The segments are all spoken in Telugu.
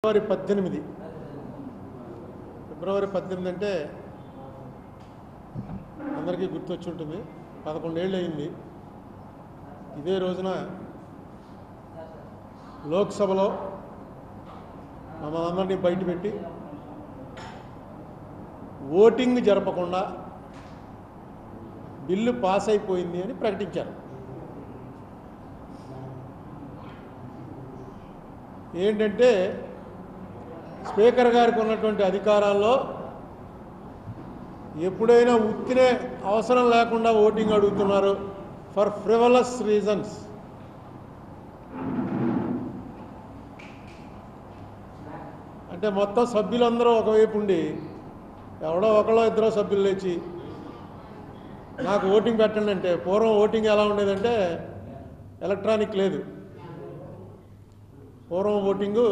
ఫిబ్రవరి 18 అంటే అందరికీ గుర్తొచ్చి ఉంటుంది. 11 ఏళ్ళు అయింది. ఇదే రోజున లోక్సభలో మమ్మల్ని బయటపెట్టి ఓటింగ్ జరపకుండా బిల్లు పాస్ అయిపోయింది అని ప్రకటించారు. ఏంటంటే స్పీకర్ గారికి ఉన్నటువంటి అధికారాల్లో ఎప్పుడైనా ఉత్తినే అవసరం లేకుండా ఓటింగ్ అడుగుతున్నారు ఫర్ ఫ్రివలస్ రీజన్స్. అంటే మొత్తం సభ్యులందరూ ఒకవైపు ఉండి ఎవడో ఒకళ్ళో ఇద్దరో సభ్యులు లేచి నాకు ఓటింగ్ పెట్టండి అంటే, పూర్వం ఓటింగ్ ఎలా ఉండేదంటే ఎలక్ట్రానిక్ లేదు. పూర్వం ఓటింగు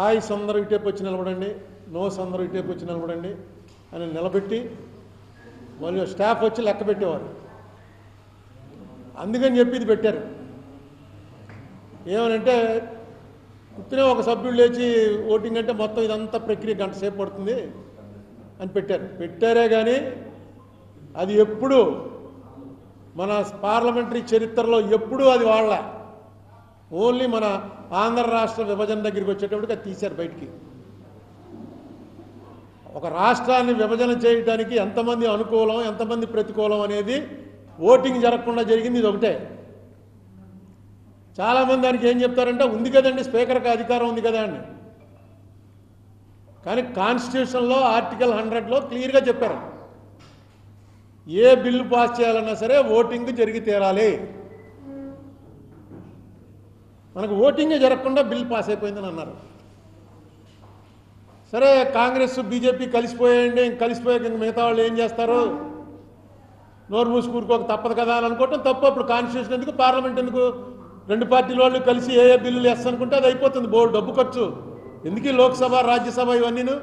ఆయస్ అందరూ ఇటేపు వచ్చి నిలబడండి, నోస్ అందరూ ఇటేపు వచ్చి నిలబడండి అని నిలబెట్టి మళ్ళీ స్టాఫ్ వచ్చి లెక్క పెట్టేవారు. అందుకని చెప్పి ఇది పెట్టారు. ఏమనంటే ఉత్తినే ఒక సభ్యుడు లేచి ఓటింగ్ అంటే మొత్తం ఇదంతా ప్రక్రియ గంట సేపు పడుతుంది అని పెట్టారే కానీ అది ఎప్పుడు మన పార్లమెంటరీ చరిత్రలో ఎప్పుడూ అది వాళ్ళ ఓన్లీ మన ఆంధ్ర రాష్ట్ర విభజన దగ్గరికి వచ్చేటప్పటికి అది తీశారు బయటికి. ఒక రాష్ట్రాన్ని విభజన చేయడానికి ఎంతమంది అనుకూలం ఎంతమంది ప్రతికూలం అనేది ఓటింగ్ జరగకుండా జరిగింది ఇది ఒకటే. చాలామంది దానికి ఏం చెప్తారంటే ఉంది కదండి స్పీకర్కి అధికారం ఉంది కదా అని. కానీ కాన్స్టిట్యూషన్లో ఆర్టికల్ 100లో క్లియర్గా చెప్పారు ఏ బిల్లు పాస్ చేయాలన్నా సరే ఓటింగ్ జరిగి తీరాలి. మనకు ఓటింగే జరగకుండా బిల్ పాస్ అయిపోయిందని అన్నారు. సరే కాంగ్రెస్ బీజేపీ కలిసిపోయాయండి, కలిసిపోయాక మిగతా వాళ్ళు ఏం చేస్తారు, నోరు మూసుకూరుకోక తప్పదు కదా అని అనుకోవటం తప్పు. అప్పుడు కాన్స్టిట్యూషన్ ఎందుకు, పార్లమెంట్ ఎందుకు, రెండు పార్టీల వాళ్ళు కలిసి ఏ బిల్లులు వేస్తా అనుకుంటే అది అయిపోతుంది. బోర్డు డబ్బు ఖర్చు ఎందుకు లోక్సభ రాజ్యసభ ఇవన్నీను.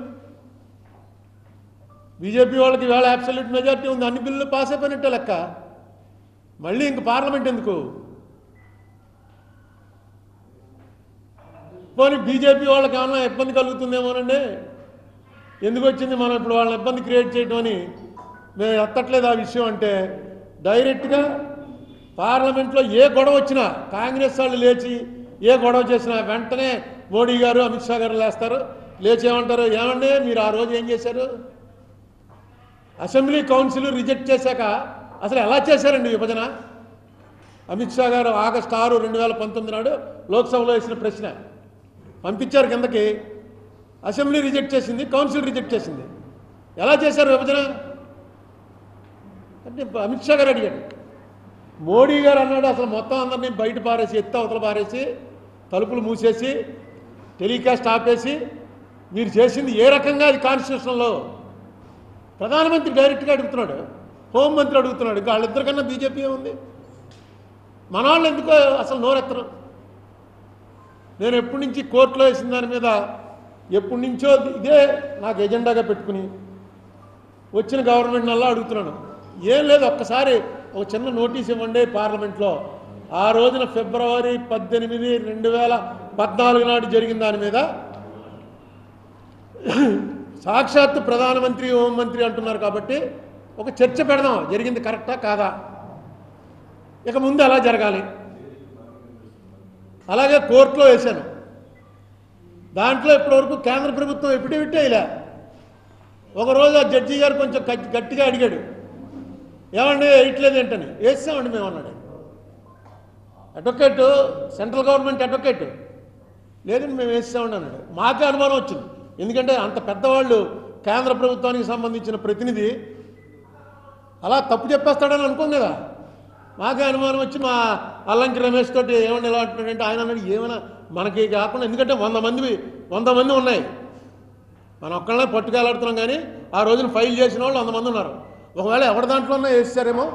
బీజేపీ వాళ్ళకి వేళ అబ్సల్యూట్ మెజారిటీ ఉంది, అన్ని బిల్లులు పాస్ అయిపోయినట్టే లెక్క. మళ్ళీ ఇంక పార్లమెంట్ ఎందుకు. పోనీ బీజేపీ వాళ్ళకి ఏమన్నా ఇబ్బంది కలుగుతుందేమోనండి, ఎందుకు వచ్చింది మనం ఇప్పుడు వాళ్ళని ఇబ్బంది క్రియేట్ చేయడం అని మేము ఎత్తట్లేదు ఆ విషయం. అంటే డైరెక్ట్గా పార్లమెంట్లో ఏ గొడవ వచ్చినా కాంగ్రెస్ వాళ్ళు లేచి ఏ గొడవ చేసినా వెంటనే మోడీ గారు అమిత్ షా గారు లేస్తారు, లేచి ఏమంటారు, ఏమండి మీరు ఆ రోజు ఏం చేశారు, అసెంబ్లీ కౌన్సిల్ రిజెక్ట్ చేశాక అసలు ఎలా చేశారండి విభజన. అమిత్ షా గారు ఆగస్టు 6, 2019 నాడు లోక్సభలో వేసిన ప్రశ్న పంపించారు కిందకి. అసెంబ్లీ రిజెక్ట్ చేసింది, కౌన్సిల్ రిజెక్ట్ చేసింది, ఎలా చేశారు విభజన అంటే అమిత్ షా గారు అడిగాడు. మోడీ గారు అన్నాడు అసలు మొత్తం అందరినీ బయట పారేసి ఎత్తి అవతల పారేసి తలుపులు మూసేసి టెలికాస్ట్ ఆపేసి మీరు చేసింది ఏ రకంగా అది కాన్స్టిట్యూషన్లో. ప్రధానమంత్రి డైరెక్ట్గా అడుగుతున్నాడు, హోంమంత్రి అడుగుతున్నాడు, ఇంకా వాళ్ళిద్దరికన్నా బీజేపీ ఉంది. మన వాళ్ళు ఎందుకో అసలు నోరెత్తరు. నేను ఎప్పటి నుంచి కోర్టులో వేసిన దాని మీద ఎప్పటి నుంచో ఇదే నాకు ఎజెండాగా పెట్టుకుని వచ్చిన గవర్నమెంట్ నల్లా అడుగుతున్నాను. ఏం లేదు, ఒక్కసారి ఒక చిన్న నోటీస్ ఇవ్వండి పార్లమెంట్లో. ఆ రోజున ఫిబ్రవరి 18, 2014 నాడు జరిగిన దాని మీద సాక్షాత్తు ప్రధానమంత్రి హోంమంత్రి అంటున్నారు కాబట్టి ఒక చర్చ పెడదాం, జరిగింది కరెక్టా కాదా, ఇక ముందు ఎలా జరగాలి. అలాగే కోర్టులో వేశాను, దాంట్లో ఇప్పటివరకు కేంద్ర ప్రభుత్వం ఎఫిడవిట్ ఇలా. ఒకరోజు ఆ జడ్జి గారు కొంచెం గట్టిగా అడిగాడు, ఏమండి వేయట్లేదు ఏంటని. వేస్తామండి మేము అన్నాడు. అడ్వకేటు, సెంట్రల్ గవర్నమెంట్ అడ్వకేటు, లేదండి మేము వేస్తామండి అన్నాడు. మాకే అనుమానం వచ్చింది, ఎందుకంటే అంత పెద్దవాళ్ళు కేంద్ర ప్రభుత్వానికి సంబంధించిన ప్రతినిధి అలా తప్పు చెప్పేస్తాడని అనుకోం కదా. మాకే అనుమానం వచ్చి మా అల్లంకి రమేష్ తోటి ఏమన్నా ఎలా అంటున్నాడంటే ఆయన అన్నాడు ఏమైనా మనకి కాకుండా, ఎందుకంటే 100 మంది ఉన్నాయి, మనం ఒక్కళ్ళనే పట్టుకెళ్ళాడుతున్నాం. కానీ ఆ రోజున ఫైల్ చేసిన వాళ్ళు 100 మంది ఉన్నారు. ఒకవేళ ఎవరి దాంట్లోనే వేస్తారేమో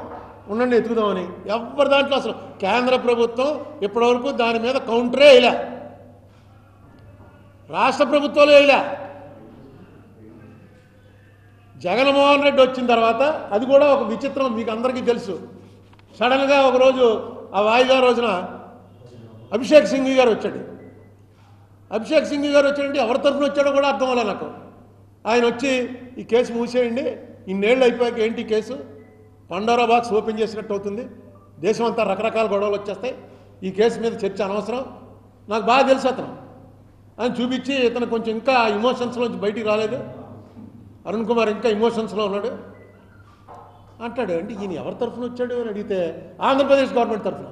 ఉండండి ఎత్తుకుదామని. ఎవరి దాంట్లో అసలు కేంద్ర ప్రభుత్వం ఇప్పటివరకు దాని మీద కౌంటరే వేయలే, రాష్ట్ర ప్రభుత్వాలు వేయలే. జగన్మోహన్ రెడ్డి వచ్చిన తర్వాత అది కూడా ఒక విచిత్రం మీకు అందరికీ తెలుసు. సడన్గా ఒకరోజు ఆ వాయిదా రోజున అభిషేక్ సింఘ్వి గారు వచ్చాడు. అభిషేక్ సింగ్ గారు వచ్చాడంటే ఎవరి తరఫున వచ్చాడో కూడా అర్థం అవ్వాలి నాకు. ఆయన వచ్చి ఈ కేసు మూసేయండి, ఇన్నేళ్ళు అయిపోయాక ఏంటి కేసు, పండోరా బాక్స్ ఓపెన్ చేసినట్టు అవుతుంది, దేశం అంతా రకరకాల గొడవలు వచ్చేస్తాయి, ఈ కేసు మీద చర్చ అనవసరం, నాకు బాగా తెలుసు అతను అని చూపించి ఇతను కొంచెం ఇంకా ఇమోషన్స్లోంచి బయటికి రాలేదు, అరుణ్ కుమార్ ఇంకా ఇమోషన్స్లో ఉన్నాడు అంటాడు. అంటే ఈయన ఎవరి తరఫున వచ్చాడు అని అడిగితే ఆంధ్రప్రదేశ్ గవర్నమెంట్ తరఫున,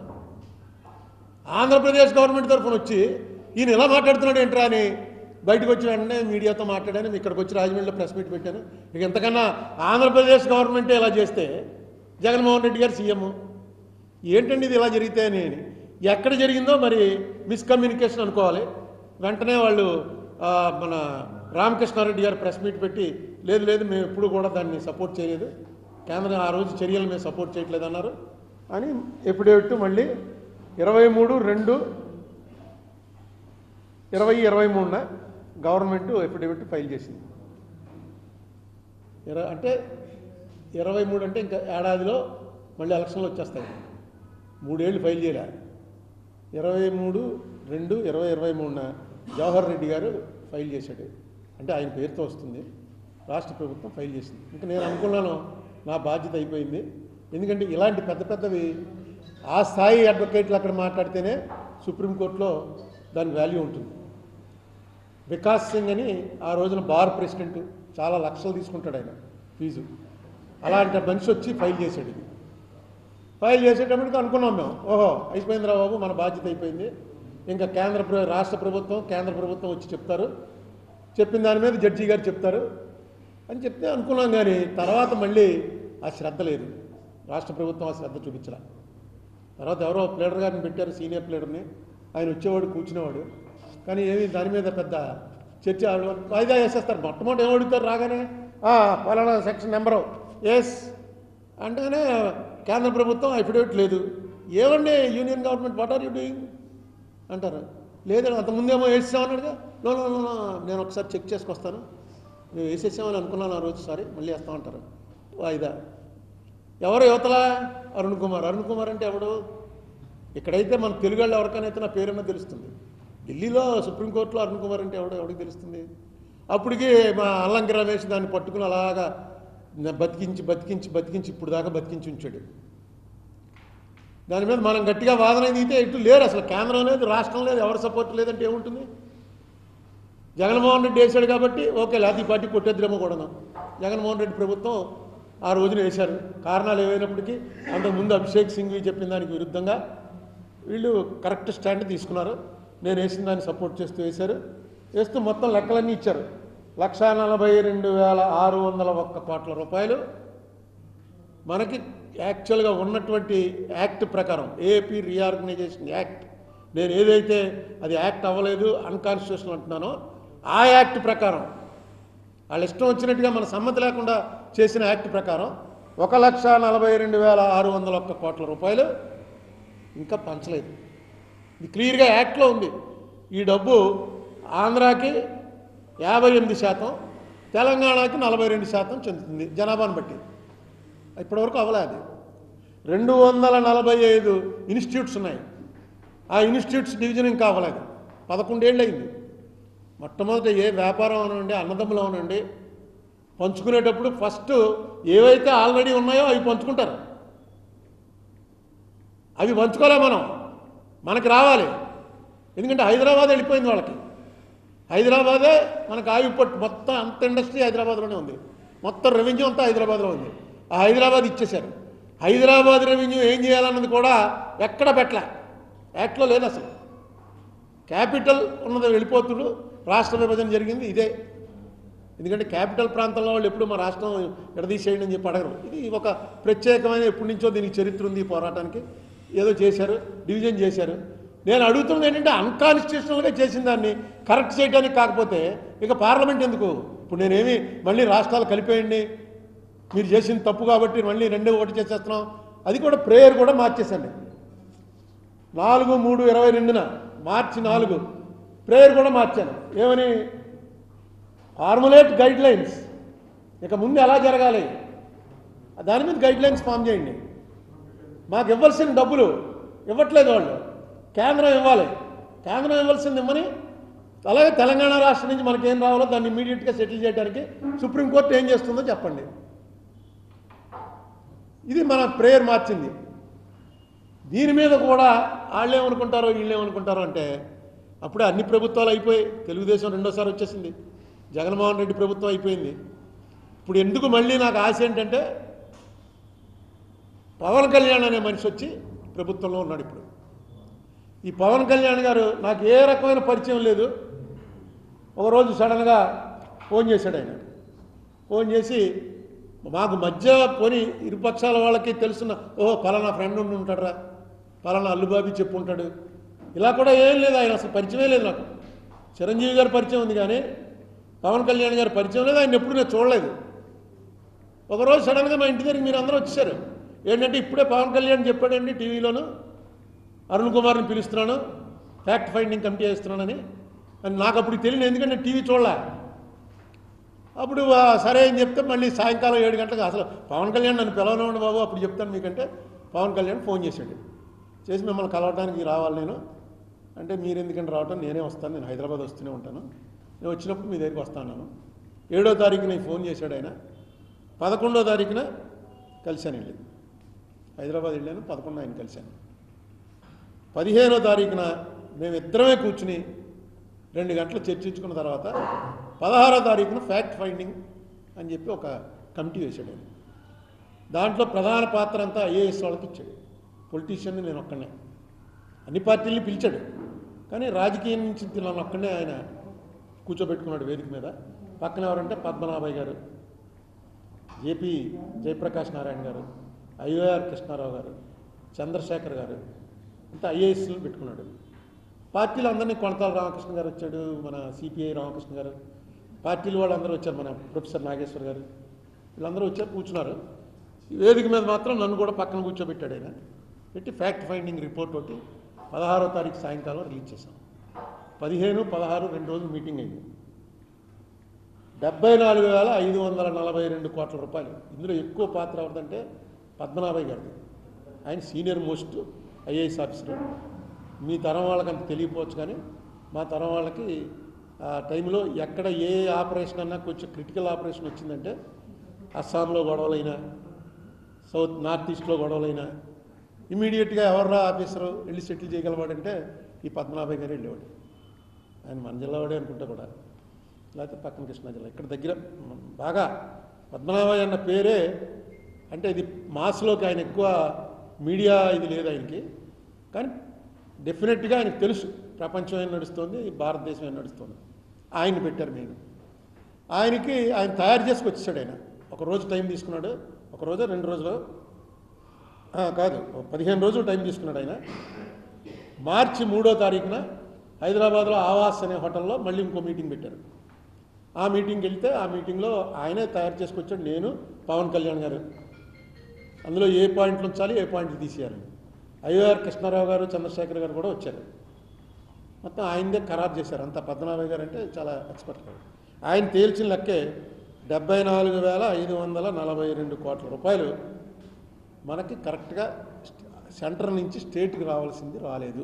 ఆంధ్రప్రదేశ్ గవర్నమెంట్ తరఫున వచ్చి ఈయన ఎలా మాట్లాడుతున్నాడు ఏంట్రా అని బయటకు వచ్చి వెంటనే మీడియాతో మాట్లాడాను, ఇక్కడికి వచ్చి రాజమండ్రిలో ప్రెస్ మీట్ పెట్టాను. ఇక ఎంతకన్నా ఆంధ్రప్రదేశ్ గవర్నమెంటే ఇలా చేస్తే జగన్మోహన్ రెడ్డి గారు సీఎం ఏంటండి ఇది ఇలా జరిగితే అని, ఎక్కడ జరిగిందో మరి మిస్కమ్యూనికేషన్ అనుకోవాలి. వెంటనే వాళ్ళు మన రామకృష్ణారెడ్డి గారు ప్రెస్ మీట్ పెట్టి లేదు లేదు మేము ఎప్పుడు కూడా దాన్ని సపోర్ట్ చేయలేదు, కేంద్రం ఆ రోజు చర్యలు మేము సపోర్ట్ చేయట్లేదు అన్నారు అని ఎఫిడేవిట్ మళ్ళీ 23/2/2023 గవర్నమెంట్ ఎఫిడేవిట్ ఫైల్ చేసింది. అంటే 23 అంటే ఇంకా ఏడాదిలో మళ్ళీ ఎలక్షన్లు వచ్చేస్తాయి, 3 ఏళ్ళు ఫైల్ చేయలే. 23/2/2023 జవహర్ రెడ్డి గారు ఫైల్ చేశాడు, అంటే ఆయన పేరుతో వస్తుంది, రాష్ట్ర ప్రభుత్వం ఫైల్ చేసింది. ఇంకా నేను అనుకున్నాను నా బాధ్యత అయిపోయింది, ఎందుకంటే ఇలాంటి పెద్ద పెద్దవి ఆ స్థాయి అడ్వకేట్లు అక్కడ మాట్లాడితేనే సుప్రీంకోర్టులో దాని వాల్యూ ఉంటుంది. వికాస్ సింగ్ అని ఆ రోజున బార్ ప్రెసిడెంట్, చాలా లక్షలు తీసుకుంటాడు ఆయన ఫీజు, అలాంటి మనిషి వచ్చి ఫైల్ చేశాడు. ఇది ఫైల్ చేసేటప్పటికి అనుకున్నాం మేము, ఓహో అయిపోయిందిరా బాబు మన బాధ్యత అయిపోయింది, ఇంకా రాష్ట్ర ప్రభుత్వం కేంద్ర ప్రభుత్వం వచ్చి చెప్తారు, చెప్పిన దాని మీద జడ్జి గారు చెప్తారు అని చెప్తే అనుకున్నాం. కానీ తర్వాత మళ్ళీ ఆ శ్రద్ధ లేదు, రాష్ట్ర ప్రభుత్వం ఆ శ్రద్ధ చూపించలే. తర్వాత ఎవరో ప్లేడర్ గారిని పెట్టారు, సీనియర్ ప్లేడర్ని, ఆయన వచ్చేవాడు కూర్చునేవాడు, కానీ ఏమి దాని మీద పెద్ద చర్చ వాయిదా వేసేస్తారు. మొట్టమొదటి ఏమడుగుతారు రాగానే ఫలానా సెక్షన్ నెంబరు ఎస్ అంటేనే కేంద్ర ప్రభుత్వం అఫిడవిట్ లేదు, ఏమండి union government what are you doing అంటారు, లేదండి అంతకుముందేమో వేసేసామన్నాడుగా, నో నో నో నేను ఒకసారి చెక్ చేసుకొస్తాను, మేము వేసేసామని అనుకున్నాను ఆ రోజు, సారీ మళ్ళీ వేస్తామంటారు వాయిదా. ఎవరు యువతలా అరుణ్ కుమార్. అరుణ్ కుమార్ అంటే ఎవడు, ఇక్కడైతే మన తెలుగు వాళ్ళు ఎవరికైనా నా పేరున్నా తెలుస్తుంది, ఢిల్లీలో సుప్రీంకోర్టులో అరుణ్ కుమార్ అంటే ఎవడికి తెలుస్తుంది. అప్పటికి మా అల్లంకి రమేష్ దాన్ని పట్టుకుని అలాగా బతికించి ఇప్పుడు దాకా బతికించి ఉంచాడు. దాని మీద మనం గట్టిగా వాదన దిగితే ఇటు లేరు, అసలు కేంద్రం లేదు, రాష్ట్రం లేదు, ఎవరు సపోర్ట్ లేదంటే ఏముంటుంది. జగన్మోహన్ రెడ్డి వేశాడు కాబట్టి ఓకే, లేకపోతే ఈ పార్టీ కొట్టేద్రేమో కూడాను. జగన్మోహన్ రెడ్డి ప్రభుత్వం ఆ రోజున వేశారు, కారణాలు ఏమైనప్పటికీ అంతకుముందు అభిషేక్ సింగ్ చెప్పిన దానికి విరుద్ధంగా వీళ్ళు కరెక్ట్ స్టాండ్ తీసుకున్నారు. నేను వేసిన దాన్ని సపోర్ట్ చేస్తూ వేశారు, వేస్తూ మొత్తం లెక్కలన్నీ ఇచ్చారు. 1,42,601 కోట్ల రూపాయలు మనకి యాక్చువల్గా ఉన్నటువంటి యాక్ట్ ప్రకారం, ఏపీ రీఆర్గనైజేషన్ యాక్ట్, నేను ఏదైతే అది యాక్ట్ అవ్వలేదు అన్కాన్స్టిట్యూషనల్ అంటున్నానో ఆ యాక్ట్ ప్రకారం, వాళ్ళ ఇష్టం వచ్చినట్టుగా మన సమ్మతి లేకుండా చేసిన యాక్ట్ ప్రకారం 1,42,601 కోట్ల రూపాయలు ఇంకా పంచలేదు. ఇది క్లియర్గా యాక్ట్లో ఉంది. ఈ డబ్బు ఆంధ్రాకి 58%, తెలంగాణకి 42% చెందుతుంది జనాభాను బట్టి. ఇప్పటివరకు అవ్వలేదు. 245 ఇన్స్టిట్యూట్స్ ఉన్నాయి, ఆ ఇన్స్టిట్యూట్స్ డివిజన్ ఇంకా అవ్వలేదు. 11 ఏళ్ళు అయింది. మొట్టమొదట ఏ వ్యాపారం అనండి, అన్నదమ్ములు అనండి, పంచుకునేటప్పుడు ఫస్ట్ ఏవైతే ఆల్రెడీ ఉన్నాయో అవి పంచుకుంటారు. అవి పంచుకోలే మనకి రావాలి. ఎందుకంటే హైదరాబాద్ వెళ్ళిపోయింది వాళ్ళకి. హైదరాబాదే మనకు ఆయుపట్టు, మొత్తం అంత ఇండస్ట్రీ హైదరాబాద్లోనే ఉంది, మొత్తం రెవెన్యూ అంతా హైదరాబాద్లో ఉంది. ఆ హైదరాబాద్ ఇచ్చేశారు. హైదరాబాద్ రెవెన్యూ ఏం చేయాలన్నది కూడా ఎక్కడ పెట్టలే, యాక్ట్లో లేదు అసలు. క్యాపిటల్ ఉన్నది వెళ్ళిపోతుడు, రాష్ట్ర విభజన జరిగింది ఇదే. ఎందుకంటే క్యాపిటల్ ప్రాంతంలో వాళ్ళు ఎప్పుడు మా రాష్ట్రం విడదీసేయండి అని చెప్పి అడగరు. ఇది ఒక ప్రత్యేకమైన ఎప్పటి నుంచో దీనికి చరిత్ర ఉంది, ఈ పోరాటానికి ఏదో చేశారు, డివిజన్ చేశారు. నేను అడుగుతున్నది ఏంటంటే అన్కాన్స్టిట్యూషనల్గా చేసిన దాన్ని కరెక్ట్ చేయడానికి, కాకపోతే ఇక పార్లమెంట్ ఎందుకు? ఇప్పుడు నేనేమి మళ్ళీ రాష్ట్రాలు కలిపేయండి, మీరు చేసిన తప్పు కాబట్టి మళ్ళీ 2 చేసేస్తున్నాం, అది కూడా ప్రేయర్ కూడా మార్చేసండి. 4/3/22 మార్చి 4 ప్రేయర్ కూడా మార్చాను. ఏమని? ఫార్ములేట్ గైడ్ లైన్స్, ఇక ముందు ఎలా జరగాలి దాని మీద గైడ్ లైన్స్ ఫామ్ చేయండి. మాకు ఇవ్వాల్సిన డబ్బులు ఇవ్వట్లేదు వాళ్ళు, కేంద్రం ఇవ్వాలి, కేంద్రం ఇవ్వాల్సింది ఇవ్వని అలాగే తెలంగాణ రాష్ట్రం నుంచి మనకేం రావాలో దాన్ని ఇమీడియట్గా సెటిల్ చేయడానికి సుప్రీంకోర్టు ఏం చేస్తుందో చెప్పండి. ఇది మన ప్రేయర్ మార్చింది. దీని మీద కూడా వాళ్ళేమనుకుంటారో వీళ్ళేమనుకుంటారో అంటే అప్పుడే అన్ని ప్రభుత్వాలు అయిపోయి తెలుగుదేశం రెండోసారి వచ్చేసింది, జగన్మోహన్ రెడ్డి ప్రభుత్వం అయిపోయింది. ఇప్పుడు ఎందుకు మళ్ళీ నాకు ఆశ ఏంటంటే పవన్ కళ్యాణ్ అనే మనిషి వచ్చి ప్రభుత్వంలో ఉన్నాడు. ఇప్పుడు ఈ పవన్ కళ్యాణ్ గారు నాకు ఏ రకమైన పరిచయం లేదు. ఒకరోజు సడన్గా ఫోన్ చేశాడు. ఆయన ఫోన్ చేసి మాకు మధ్య పోని ఇరుపక్షాల వాళ్ళకి తెలుసున్న ఓహో పలానా ఫ్రెండ్ ఉండి ఉంటాడరా, పలానా అల్లుబాబి చెప్పు ఉంటాడు, ఇలా కూడా ఏం లేదు. ఆయన అసలు పరిచయమే లేదు నాకు. చిరంజీవి గారి పరిచయం ఉంది కానీ పవన్ కళ్యాణ్ గారి పరిచయం లేదు. ఆయన ఎప్పుడు నేను చూడలేదు. ఒకరోజు సడన్గా మా ఇంటి దగ్గరికి మీరు అందరూ వచ్చేసారు. ఏంటంటే ఇప్పుడే పవన్ కళ్యాణ్ చెప్పాడండి టీవీలోను, అరుణ్ కుమార్ని పిలుస్తున్నాను, ఫ్యాక్ట్ ఫైండింగ్ కమిటీ చేస్తున్నానని. అని నాకు అప్పుడు తెలియదు, ఎందుకంటే నేను టీవీ చూడలే. అప్పుడు సరే అని చెప్తే మళ్ళీ సాయంకాలం 7 గంటలకు అసలు పవన్ కళ్యాణ్ నన్ను పిలవనివ్వండి బాబు అప్పుడు చెప్తాను మీకంటే పవన్ కళ్యాణ్ ఫోన్ చేశాడు. చేసి మిమ్మల్ని కలవడానికి రావాలి నేను అంటే, మీరు ఎందుకంటే రావటం, నేనే వస్తాను, నేను హైదరాబాద్ వస్తూనే ఉంటాను, నేను వచ్చినప్పుడు మీ దగ్గరికి వస్తాను. 7వ తారీఖున ఫోన్ చేశాడు ఆయన. 11వ తారీఖున కలిశాను, వెళ్ళి హైదరాబాద్ వెళ్ళాను. 11 ఆయన కలిశాను. 15వ తారీఖున మేమిద్దరమే కూర్చుని 2 గంటలు చర్చించుకున్న తర్వాత 16వ తారీఖున ఫ్యాక్ట్ ఫైండింగ్ అని చెప్పి ఒక కమిటీ వేశాడు ఆయన. దాంట్లో ప్రధాన పాత్ర అంతా ఐఏఎస్ వాళ్ళకి ఇచ్చాడు. పొలిటీషియన్ని నేను ఒక్కనే, అన్ని పార్టీల్ని పిలిచాడు కానీ రాజకీయం నుంచి నన్ను ఒక్కనే ఆయన కూర్చోబెట్టుకున్నాడు వేదిక మీద. పక్కన ఎవరంటే పద్మనాభయ్య గారు, జేపీ జయప్రకాష్ నారాయణ గారు, ఐఓఆర్ కృష్ణారావు గారు, చంద్రశేఖర్ గారు, అంతా ఐఏఎస్లు పెట్టుకున్నాడు. పార్టీలు అందరినీ కొనతాల రామకృష్ణ గారు వచ్చాడు, మన సిపిఐ రామకృష్ణ గారు, పార్టీలు వాళ్ళందరూ వచ్చారు, మన ప్రొఫెసర్ నాగేశ్వర్ గారు, వీళ్ళందరూ వచ్చారు కూర్చున్నారు. వేదిక మీద మాత్రం నన్ను కూడా పక్కన కూర్చోబెట్టాడు ఆయన. పెట్టి ఫ్యాక్ట్ ఫైండింగ్ రిపోర్ట్ ఒకటి 16వ తారీఖు సాయంకాలం రిలీజ్ చేశాం. 15, 16 2 రోజులు మీటింగ్ అయింది. 74,542 కోట్ల రూపాయలు. ఇందులో ఎక్కువ పాత్ర ఎవరిదంటే పద్మనాభయ్య గారిది. ఆయన సీనియర్ మోస్ట్ ఐఏఎస్ ఆఫీసర్. మీ తరం వాళ్ళకి అంత తెలియకపోవచ్చు కానీ మా తరం వాళ్ళకి ఆ టైంలో ఎక్కడ ఏ ఆపరేషన్ అన్నా కొంచెం క్రిటికల్ ఆపరేషన్ వచ్చిందంటే అస్సాంలో గొడవలైనా, నార్త్ ఈస్ట్లో గొడవలైనా ఇమీడియట్గా ఎవర్రా ఆఫీసరు వెళ్ళి సెటిల్ చేయగలవాడంటే ఈ పద్మనాభయ్య గారు వెళ్ళేవాడు. ఆయన మన జిల్లావాడే అనుకుంటా కూడా, లేకపోతే పక్కన కృష్ణా జిల్లా. ఇక్కడ దగ్గర బాగా పద్మనాభయ్య అన్న పేరే అంటే ఇది మాస్లోకి ఆయన ఎక్కువ మీడియా ఇది లేదు ఆయనకి, కానీ డెఫినెట్గా ఆయనకు తెలుసు ప్రపంచం ఏం నడుస్తుంది, భారతదేశం ఏం నడుస్తుంది. ఆయన్ని పెట్టారు మెయిన్. ఆయనకి ఆయన తయారు చేసుకు వచ్చేసాడు. ఆయన ఒక రోజు టైం తీసుకున్నాడు, ఒక రోజు 2 రోజులు కాదు 15 రోజులు టైం తీసుకున్నాడు ఆయన. మార్చి 3వ తారీఖున హైదరాబాద్లో ఆవాస్ అనే హోటల్లో మళ్ళీ ఇంకో మీటింగ్ పెట్టారు. ఆ మీటింగ్కి వెళ్తే ఆ మీటింగ్లో ఆయనే తయారు చేసుకొచ్చాడు, నేను పవన్ కళ్యాణ్ గారు. అందులో ఏ పాయింట్లు ఉంచాలి, ఏ పాయింట్లు తీసేయాలి. ఐఓఆర్ కృష్ణారావు గారు, చంద్రశేఖర్ గారు కూడా వచ్చారు. మొత్తం ఆయనదే ఖరారు చేశారు అంతా. పద్మనాభయ్య గారు అంటే చాలా ఎక్స్పర్ట్ గారు. ఆయన తేల్చిన లెక్కే 74,542 కోట్ల రూపాయలు మనకి కరెక్ట్గా సెంటర్ నుంచి స్టేట్కి రావాల్సింది రాలేదు.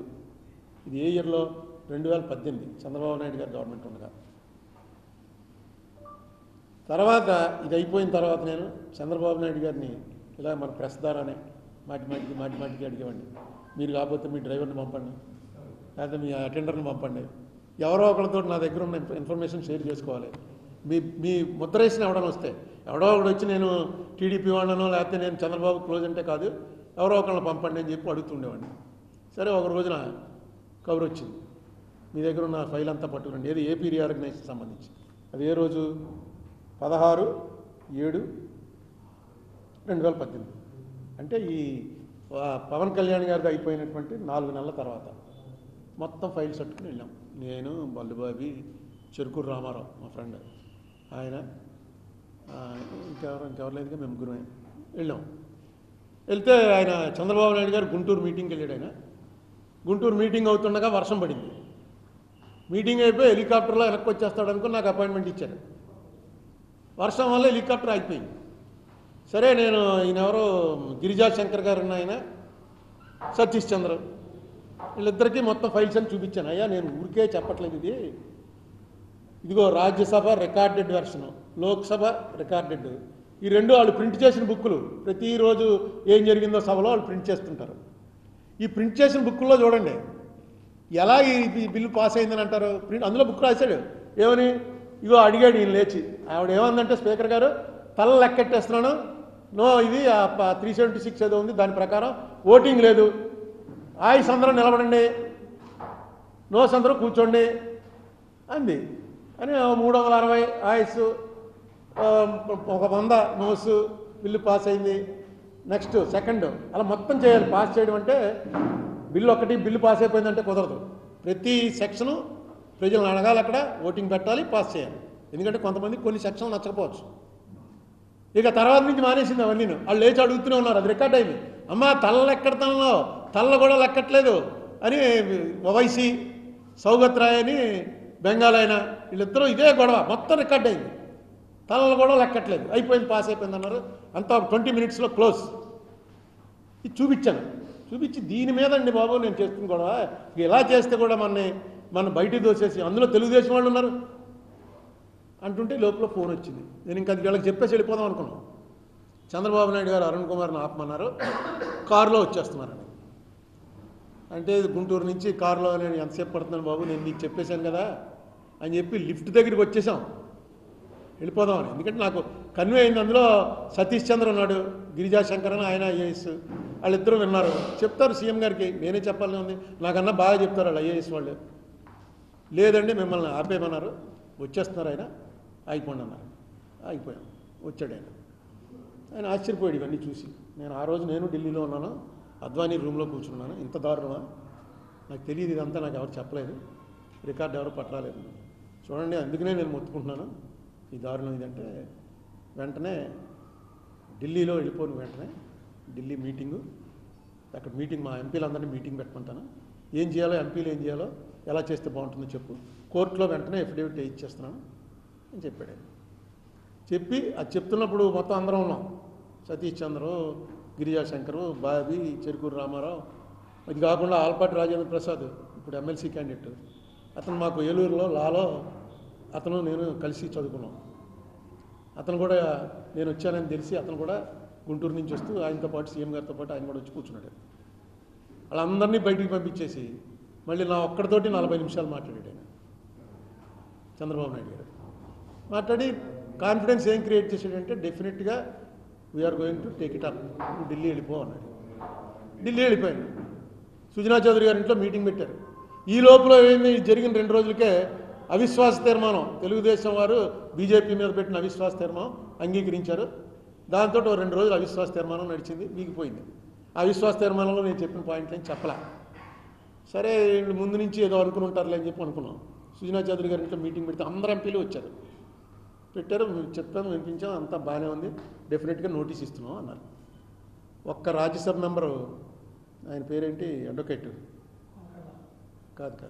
ఇది ఏ ఇయర్లో? 2018 చంద్రబాబు నాయుడు గారు గవర్నమెంట్ ఉండగా. తర్వాత ఇది అయిపోయిన తర్వాత నేను చంద్రబాబు నాయుడు గారిని ఇలా మన ప్రెస్ ద్వారానే మాటికి అడిగేవాడిని, మీరు కాకపోతే మీ డ్రైవర్ని పంపండి, లేకపోతే మీ అటెండర్ని పంపండి, ఎవరో ఒకరితో నా దగ్గర ఉన్న ఇన్ఫర్మేషన్ షేర్ చేసుకోవాలి. మీ ముద్ర వేసిన ఎవడని వస్తే ఎవడో ఒకడు వచ్చి నేను టీడీపీ వాళ్ళనో లేకపోతే నేను చంద్రబాబు క్లోజ్ అంటే కాదు, ఎవరో ఒకరిని పంపండి అని చెప్పి అడుగుతుండేవాడిని. సరే ఒక రోజున కవర్ వచ్చింది, మీ దగ్గర ఉన్న ఫైల్ అంతా పట్టుకురండి, ఏది ఏపీ రీఆర్గనైజేషన్ సంబంధించి. అది ఏ రోజు? 16/7/2018. అంటే ఈ పవన్ కళ్యాణ్ గారికి అయిపోయినటువంటి 4 నెలల తర్వాత మొత్తం ఫైల్స్ పట్టుకుని వెళ్ళాం. నేను, బల్లుబాబి, చెరుకూరు రామారావు మా ఫ్రెండ్, ఆయన, ఇంకెవరు లేదుగా, మేము ముగ్గురు వెళ్ళాం. వెళ్తే ఆయన చంద్రబాబు నాయుడు గారు గుంటూరు మీటింగ్కి వెళ్ళాడు. ఆయన గుంటూరు మీటింగ్ అవుతుండగా వర్షం పడింది. మీటింగ్ అయిపోయి హెలికాప్టర్లో వెనక్కి వచ్చేస్తాడు అనుకుని నాకు అపాయింట్మెంట్ ఇచ్చారు. వర్షం వల్ల హెలికాప్టర్ ఆగిపోయింది. సరే నేను ఈయనెవరో గిరిజా శంకర్ గారు ఉన్న ఆయన, సతీష్ చంద్ర, వీళ్ళిద్దరికీ మొత్తం ఫైల్స్ అని చూపించాను. అయ్యా నేను ఊరికే చెప్పట్లేదు, ఇది ఇదిగో Rajya Sabha recorded version, Lok Sabha recorded. ఈ రెండు వాళ్ళు ప్రింట్ చేసిన బుక్కులు. ప్రతిరోజు ఏం జరిగిందో సభలో వాళ్ళు ప్రింట్ చేస్తుంటారు. ఈ ప్రింట్ చేసిన బుక్కుల్లో చూడండి ఎలా ఈ బిల్లు పాస్ అయిందని అంటారు. ప్రింట్ అందులో బుక్ రాశాడు ఏమని, ఇగో అడిగాడు ఈయన లేచి. ఆవిడ ఏమందంటే, స్పీకర్ గారు తల లెక్కెట్టేస్తున్నాను, నో ఇది 376 ఏదో ఉంది, దాని ప్రకారం ఓటింగ్ లేదు, ఆయస్ అందరూ నిలబడండి, నోస్ అందరూ కూర్చోండి అంది అని 360 ఆయస్, 100 నోసు, బిల్లు పాస్ అయింది. నెక్స్ట్ సెకండ్ అలా మొత్తం చేయాలి. పాస్ చేయడం అంటే బిల్లు పాస్ అయిపోయిందంటే కుదరదు. ప్రతి సెక్షను ప్రజలను అడగాలి, అక్కడ ఓటింగ్ పెట్టాలి, పాస్ చేయాలి. ఎందుకంటే కొంతమంది కొన్ని సెక్షన్లు నచ్చకపోవచ్చు. ఇక తర్వాత నుంచి మానేసింది అవన్నీ. వాళ్ళు లేచి అడుగుతూనే ఉన్నారు, అది రికార్డ్ అయింది. అమ్మ తల్ల లెక్కడతనంలో తల్ల కూడా లెక్కట్లేదు అని ఓవైసీ, సౌగత్ రాయ్ అని బెంగాల్ ఆయన, వీళ్ళిద్దరూ ఇదే గొడవ మొత్తం రికార్డ్ అయింది. తలలు కూడా లెక్కట్లేదు, అయిపోయింది, పాస్ అయిపోయింది అన్నారు. అంతా 20 మినిట్స్లో క్లోజ్. ఇది చూపించి దీని మీద అండి బాబు నేను చేస్తున్న గొడవ, ఇలా చేస్తే కూడా మన బయటికి దోసేసి అందులో తెలుగుదేశం వాళ్ళు ఉన్నారు అంటుంటే లోపల ఫోన్ వచ్చింది. నేను ఇంకా అది వీళ్ళకి చెప్పేసి వెళ్ళిపోదాం అనుకున్నాను. చంద్రబాబు నాయుడు గారు అరుణ్ కుమార్ని ఆపమన్నారు, కారులో వచ్చేస్తున్నారని. అంటే గుంటూరు నుంచి కారులో నేను ఎంతసేపు పడుతున్నాను బాబు, నేను నీకు చెప్పేశాను కదా అని చెప్పి లిఫ్ట్ దగ్గరికి వచ్చేసాం, వెళ్ళిపోదామని. ఎందుకంటే నాకు కన్వే అయింది. అందులో సతీష్ చంద్ర ఉన్నాడు, గిరిజాశంకర్ అని ఆయన ఐఏఎస్, వాళ్ళిద్దరూ విన్నారు. చెప్తారు సీఎం గారికి, నేనే చెప్పాలని ఉంది, నాకన్నా బాగా చెప్తారు వాళ్ళు ఐఏఎస్ వాళ్ళు. లేదండి మిమ్మల్ని ఆపేయమన్నారు, వచ్చేస్తున్నారు ఆయన, అయిపోండి అన్నారు. అయిపోయాం. వచ్చాడు ఆయన ఆశ్చర్యపోయాడు ఇవన్నీ చూసి. ఆ రోజు నేను ఢిల్లీలో ఉన్నాను, అద్వానీ రూమ్లో కూర్చున్నాను. ఇంత దారుణమా, నాకు తెలియదు, ఇదంతా నాకు ఎవరు చెప్పలేదు, రికార్డు ఎవరు పట్టరాలేదు. చూడండి అందుకనే నేను మొత్తుకుంటున్నాను, ఈ దారుణం ఇదంటే. వెంటనే ఢిల్లీలో వెళ్ళిపోను, వెంటనే ఢిల్లీ మీటింగు, అక్కడ మీటింగ్ మా ఎంపీలందరినీ మీటింగ్ పెట్టమంటాను, ఏం చేయాలో ఎంపీలు ఏం చేయాలో ఎలా చేస్తే బాగుంటుందో చెప్పు, కోర్టులో వెంటనే ఎఫిడేవిట్ ఇచ్చేస్తున్నాను అని చెప్పాడు. చెప్పి అది చెప్తున్నప్పుడు మొత్తం అందరం ఉన్నాం, సతీష్ చంద్రు, గిరిజాశంకరు, బాబీ, చెరుకూరు రామారావు, ఇది కాకుండా ఆల్పాటి రాజేంద్ర ప్రసాద్ ఇప్పుడు ఎమ్మెల్సీ క్యాండిడేట్, అతను మాకు ఏలూరులో లాలో అతను నేను కలిసి చదువుకున్నాం. అతను కూడా నేను వచ్చానని తెలిసి అతను కూడా గుంటూరు నుంచి వస్తూ ఆయనతో పాటు సీఎం గారితో పాటు ఆయన కూడా వచ్చి కూర్చున్నాడు. వాళ్ళందరినీ బయటికి పంపించేసి మళ్ళీ నా ఒక్కడితోటి 40 నిమిషాలు మాట్లాడాడు ఆయన, చంద్రబాబు నాయుడు గారు. మాట్లాడి కాన్ఫిడెన్స్ ఏం క్రియేట్ చేశాడంటే, డెఫినెట్గా we are going to take it up, నువ్వు ఢిల్లీ వెళ్ళిపో అన్నాడు. ఢిల్లీ వెళ్ళిపోయాను. సుజనా చౌదరి గారి ఇంట్లో మీటింగ్ పెట్టారు. ఈ లోపల ఏంది, జరిగిన 2 రోజులకే అవిశ్వాస తీర్మానం, తెలుగుదేశం వారు బీజేపీ మీద పెట్టిన అవిశ్వాస తీర్మానం అంగీకరించారు. దాంతో 2 రోజులు అవిశ్వాస తీర్మానం నడిచింది, వీగిపోయింది. ఆ అవిశ్వాస తీర్మానంలో నేను చెప్పిన పాయింట్లు ఏం చెప్పలే. సరే ముందు నుంచి ఏదో అనుకుని ఉంటారులే అని చెప్పి అనుకున్నాం. సుజనా చౌదరి గారి ఇంట్లో మీటింగ్ పెడితే అందరు ఎంపీలు వచ్చారు, పెట్టారు, చెప్పాను, వినిపించాం, అంతా బాగానే ఉంది, డెఫినెట్గా నోటీస్ ఇస్తున్నాం అన్నారు. ఒక్క రాజ్యసభ మెంబరు, ఆయన పేరేంటి, అడ్వకేట్ కాదు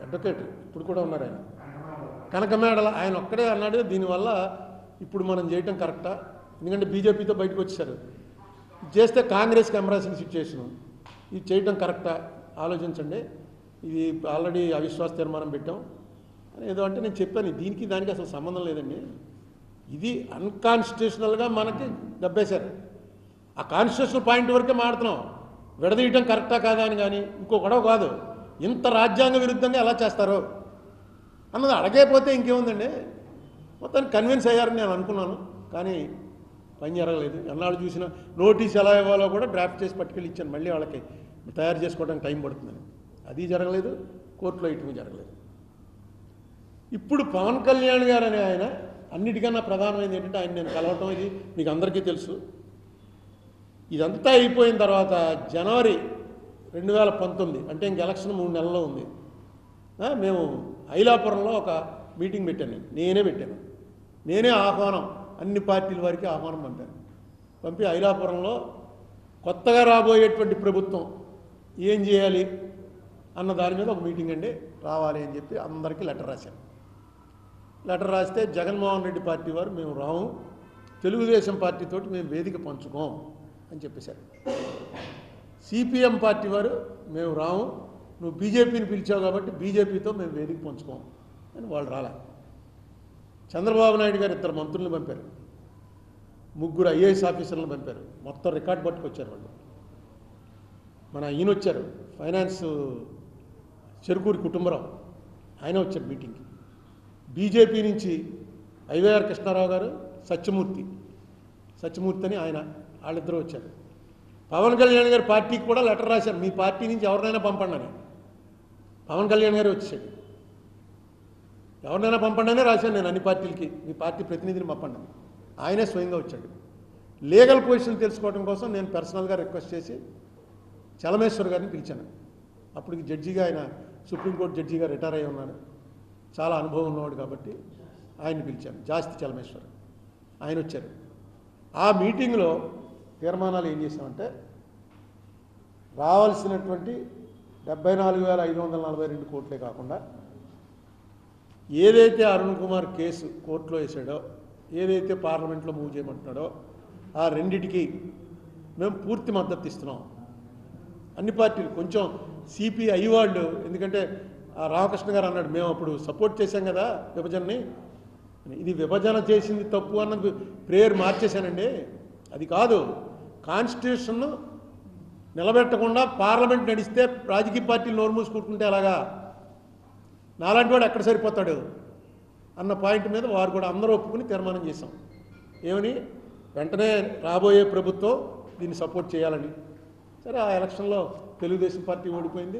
అడ్వకేట్, ఇప్పుడు కూడా ఉన్నారు ఆయన, కనకమేడల, ఆయన ఒక్కడే అన్నాడు, దీనివల్ల ఇప్పుడు మనం చేయటం కరెక్టా, ఎందుకంటే బీజేపీతో బయటకు వచ్చేసారు, చేస్తే కాంగ్రెస్కి ఎంబ్రాసింగ్ సిచ్యుయేషను, ఇది చేయటం కరెక్టా, ఆలోచించండి, ఇది ఆల్రెడీ అవిశ్వాస తీర్మానం పెట్టాం అని ఏదో అంటే నేను చెప్పాను, దీనికి దానికి అసలు సంబంధం లేదండి, ఇది అన్కాన్స్టిట్యూషనల్గా మనకి దెబ్బేశారు, ఆ కాన్స్టిట్యూషనల్ పాయింట్ వరకే మాడుతున్నాం, విడదీయటం కరెక్టా కాదా అని. కానీ ఇంకో గొడవ కాదు, ఇంత రాజ్యాంగ విరుద్ధంగా ఎలా చేస్తారో అన్నది అడగైపోతే ఇంకేముందండి. మొత్తానికి కన్విన్స్ అయ్యారని నేను అనుకున్నాను, కానీ పని జరగలేదు. ఎన్నాళ్ళు చూసినా నోటీస్ ఎలా ఇవ్వాలో కూడా డ్రాఫ్ట్ చేసి పట్టుకెళ్ళి ఇచ్చాను, మళ్ళీ వాళ్ళకి తయారు చేసుకోవడానికి టైం పడుతుందని. అది జరగలేదు, కోర్టులో ఇటుకు జరగలేదు. ఇప్పుడు పవన్ కళ్యాణ్ గారు అనే ఆయన అన్నిటికన్నా ప్రధానమైనది ఏంటంటే, ఆయన నేను కలవటం, ఇది మీకు అందరికీ తెలుసు. ఇదంతా అయిపోయిన తర్వాత జనవరి 2019 అంటే ఇంక ఎలక్షన్ 3 నెలల్లో ఉంది. మేము ఐలాపురంలో ఒక మీటింగ్ పెట్టాను, నేనే ఆహ్వానం, అన్ని పార్టీల వారికి ఆహ్వానం పంపి ఐలాపురంలో కొత్తగా రాబోయేటువంటి ప్రభుత్వం ఏం చేయాలి అన్న దాని మీద ఒక మీటింగ్ అండి, రావాలి అని చెప్పి అందరికీ లెటర్ రాశాను. లెటర్ రాస్తే జగన్మోహన్ రెడ్డి పార్టీ వారు మేము రాము, తెలుగుదేశం పార్టీతోటి మేము వేదిక పంచుకోం అని చెప్పేశారు. సిపిఎం పార్టీ వారు మేము రాము, నువ్వు బీజేపీని పిలిచావు కాబట్టి బీజేపీతో మేము వేదిక పంచుకోం అని వాళ్ళు రాలే. చంద్రబాబు నాయుడు గారు 2 మంత్రులను పంపారు, 3 ఐఏఎస్ ఆఫీసర్లను పంపారు. మొత్తం రికార్డ్ పట్టుకొచ్చారు వాళ్ళు. మన ఈయన వచ్చారు, ఫైనాన్స్ చెరుకూరి కుటుంబరావు, ఆయన వచ్చారు మీటింగ్కి. బీజేపీ నుంచి ఐవైఆర్ కృష్ణారావు గారు, సత్యమూర్తి అని ఆయన, వాళ్ళిద్దరూ వచ్చారు. పవన్ కళ్యాణ్ గారి పార్టీకి కూడా లెటర్ రాశారు, మీ పార్టీ నుంచి ఎవరినైనా పంపండి అని. పవన్ కళ్యాణ్ గారు వచ్చాడు, ఎవరినైనా పంపండి అనే రాశాను నేను అన్ని పార్టీలకి, మీ పార్టీ ప్రతినిధిని పంపండి. ఆయనే స్వయంగా వచ్చాడు. లీగల్ పొజిషన్ తెలుసుకోవడం కోసం నేను పర్సనల్గా రిక్వెస్ట్ చేసి చలమేశ్వర్ గారిని పిలిచాను. అప్పటికి జడ్జిగా ఆయన సుప్రీంకోర్టు జడ్జిగా రిటైర్ అయి ఉన్నాడు, చాలా అనుభవం ఉన్నవాడు కాబట్టి ఆయన్ని పిలిచాను, జాస్తి చలమేశ్వర్. ఆయన వచ్చారు. ఆ మీటింగ్లో తీర్మానాలు ఏం చేశామంటే, రావాల్సినటువంటి 74,542 కోట్లే కాకుండా ఏదైతే అరుణ్ కుమార్ కేసు కోర్టులో వేసాడో, ఏదైతే పార్లమెంట్లో మూవ్ చేయమంటున్నాడో, ఆ రెండిటికి మేము పూర్తి మద్దతు ఇస్తున్నాం. అన్ని పార్టీలు, కొంచెం సిపిఐ వాళ్ళు, ఎందుకంటే ఆ రామకృష్ణ గారు అన్నాడు, మేము అప్పుడు సపోర్ట్ చేశాం కదా విభజనని, ఇది విభజన చేసింది తప్పు అన్నది ప్రేయర్ మార్చేశానండి. అది కాదు, కాన్స్టిట్యూషన్ నిలబెట్టకుండా పార్లమెంట్ నడిస్తే రాజకీయ పార్టీలు నోరు మూసుకుంటుంటే అలాగా, నాలాంటి వాడు ఎక్కడ సరిపోతాడు అన్న పాయింట్ మీద వారు కూడా అందరూ ఒప్పుకుని తీర్మానం చేశాం. ఏమని, వెంటనే రాబోయే ప్రభుత్వం దీన్ని సపోర్ట్ చేయాలని. సరే, ఆ ఎలక్షన్లో తెలుగుదేశం పార్టీ ఓడిపోయింది,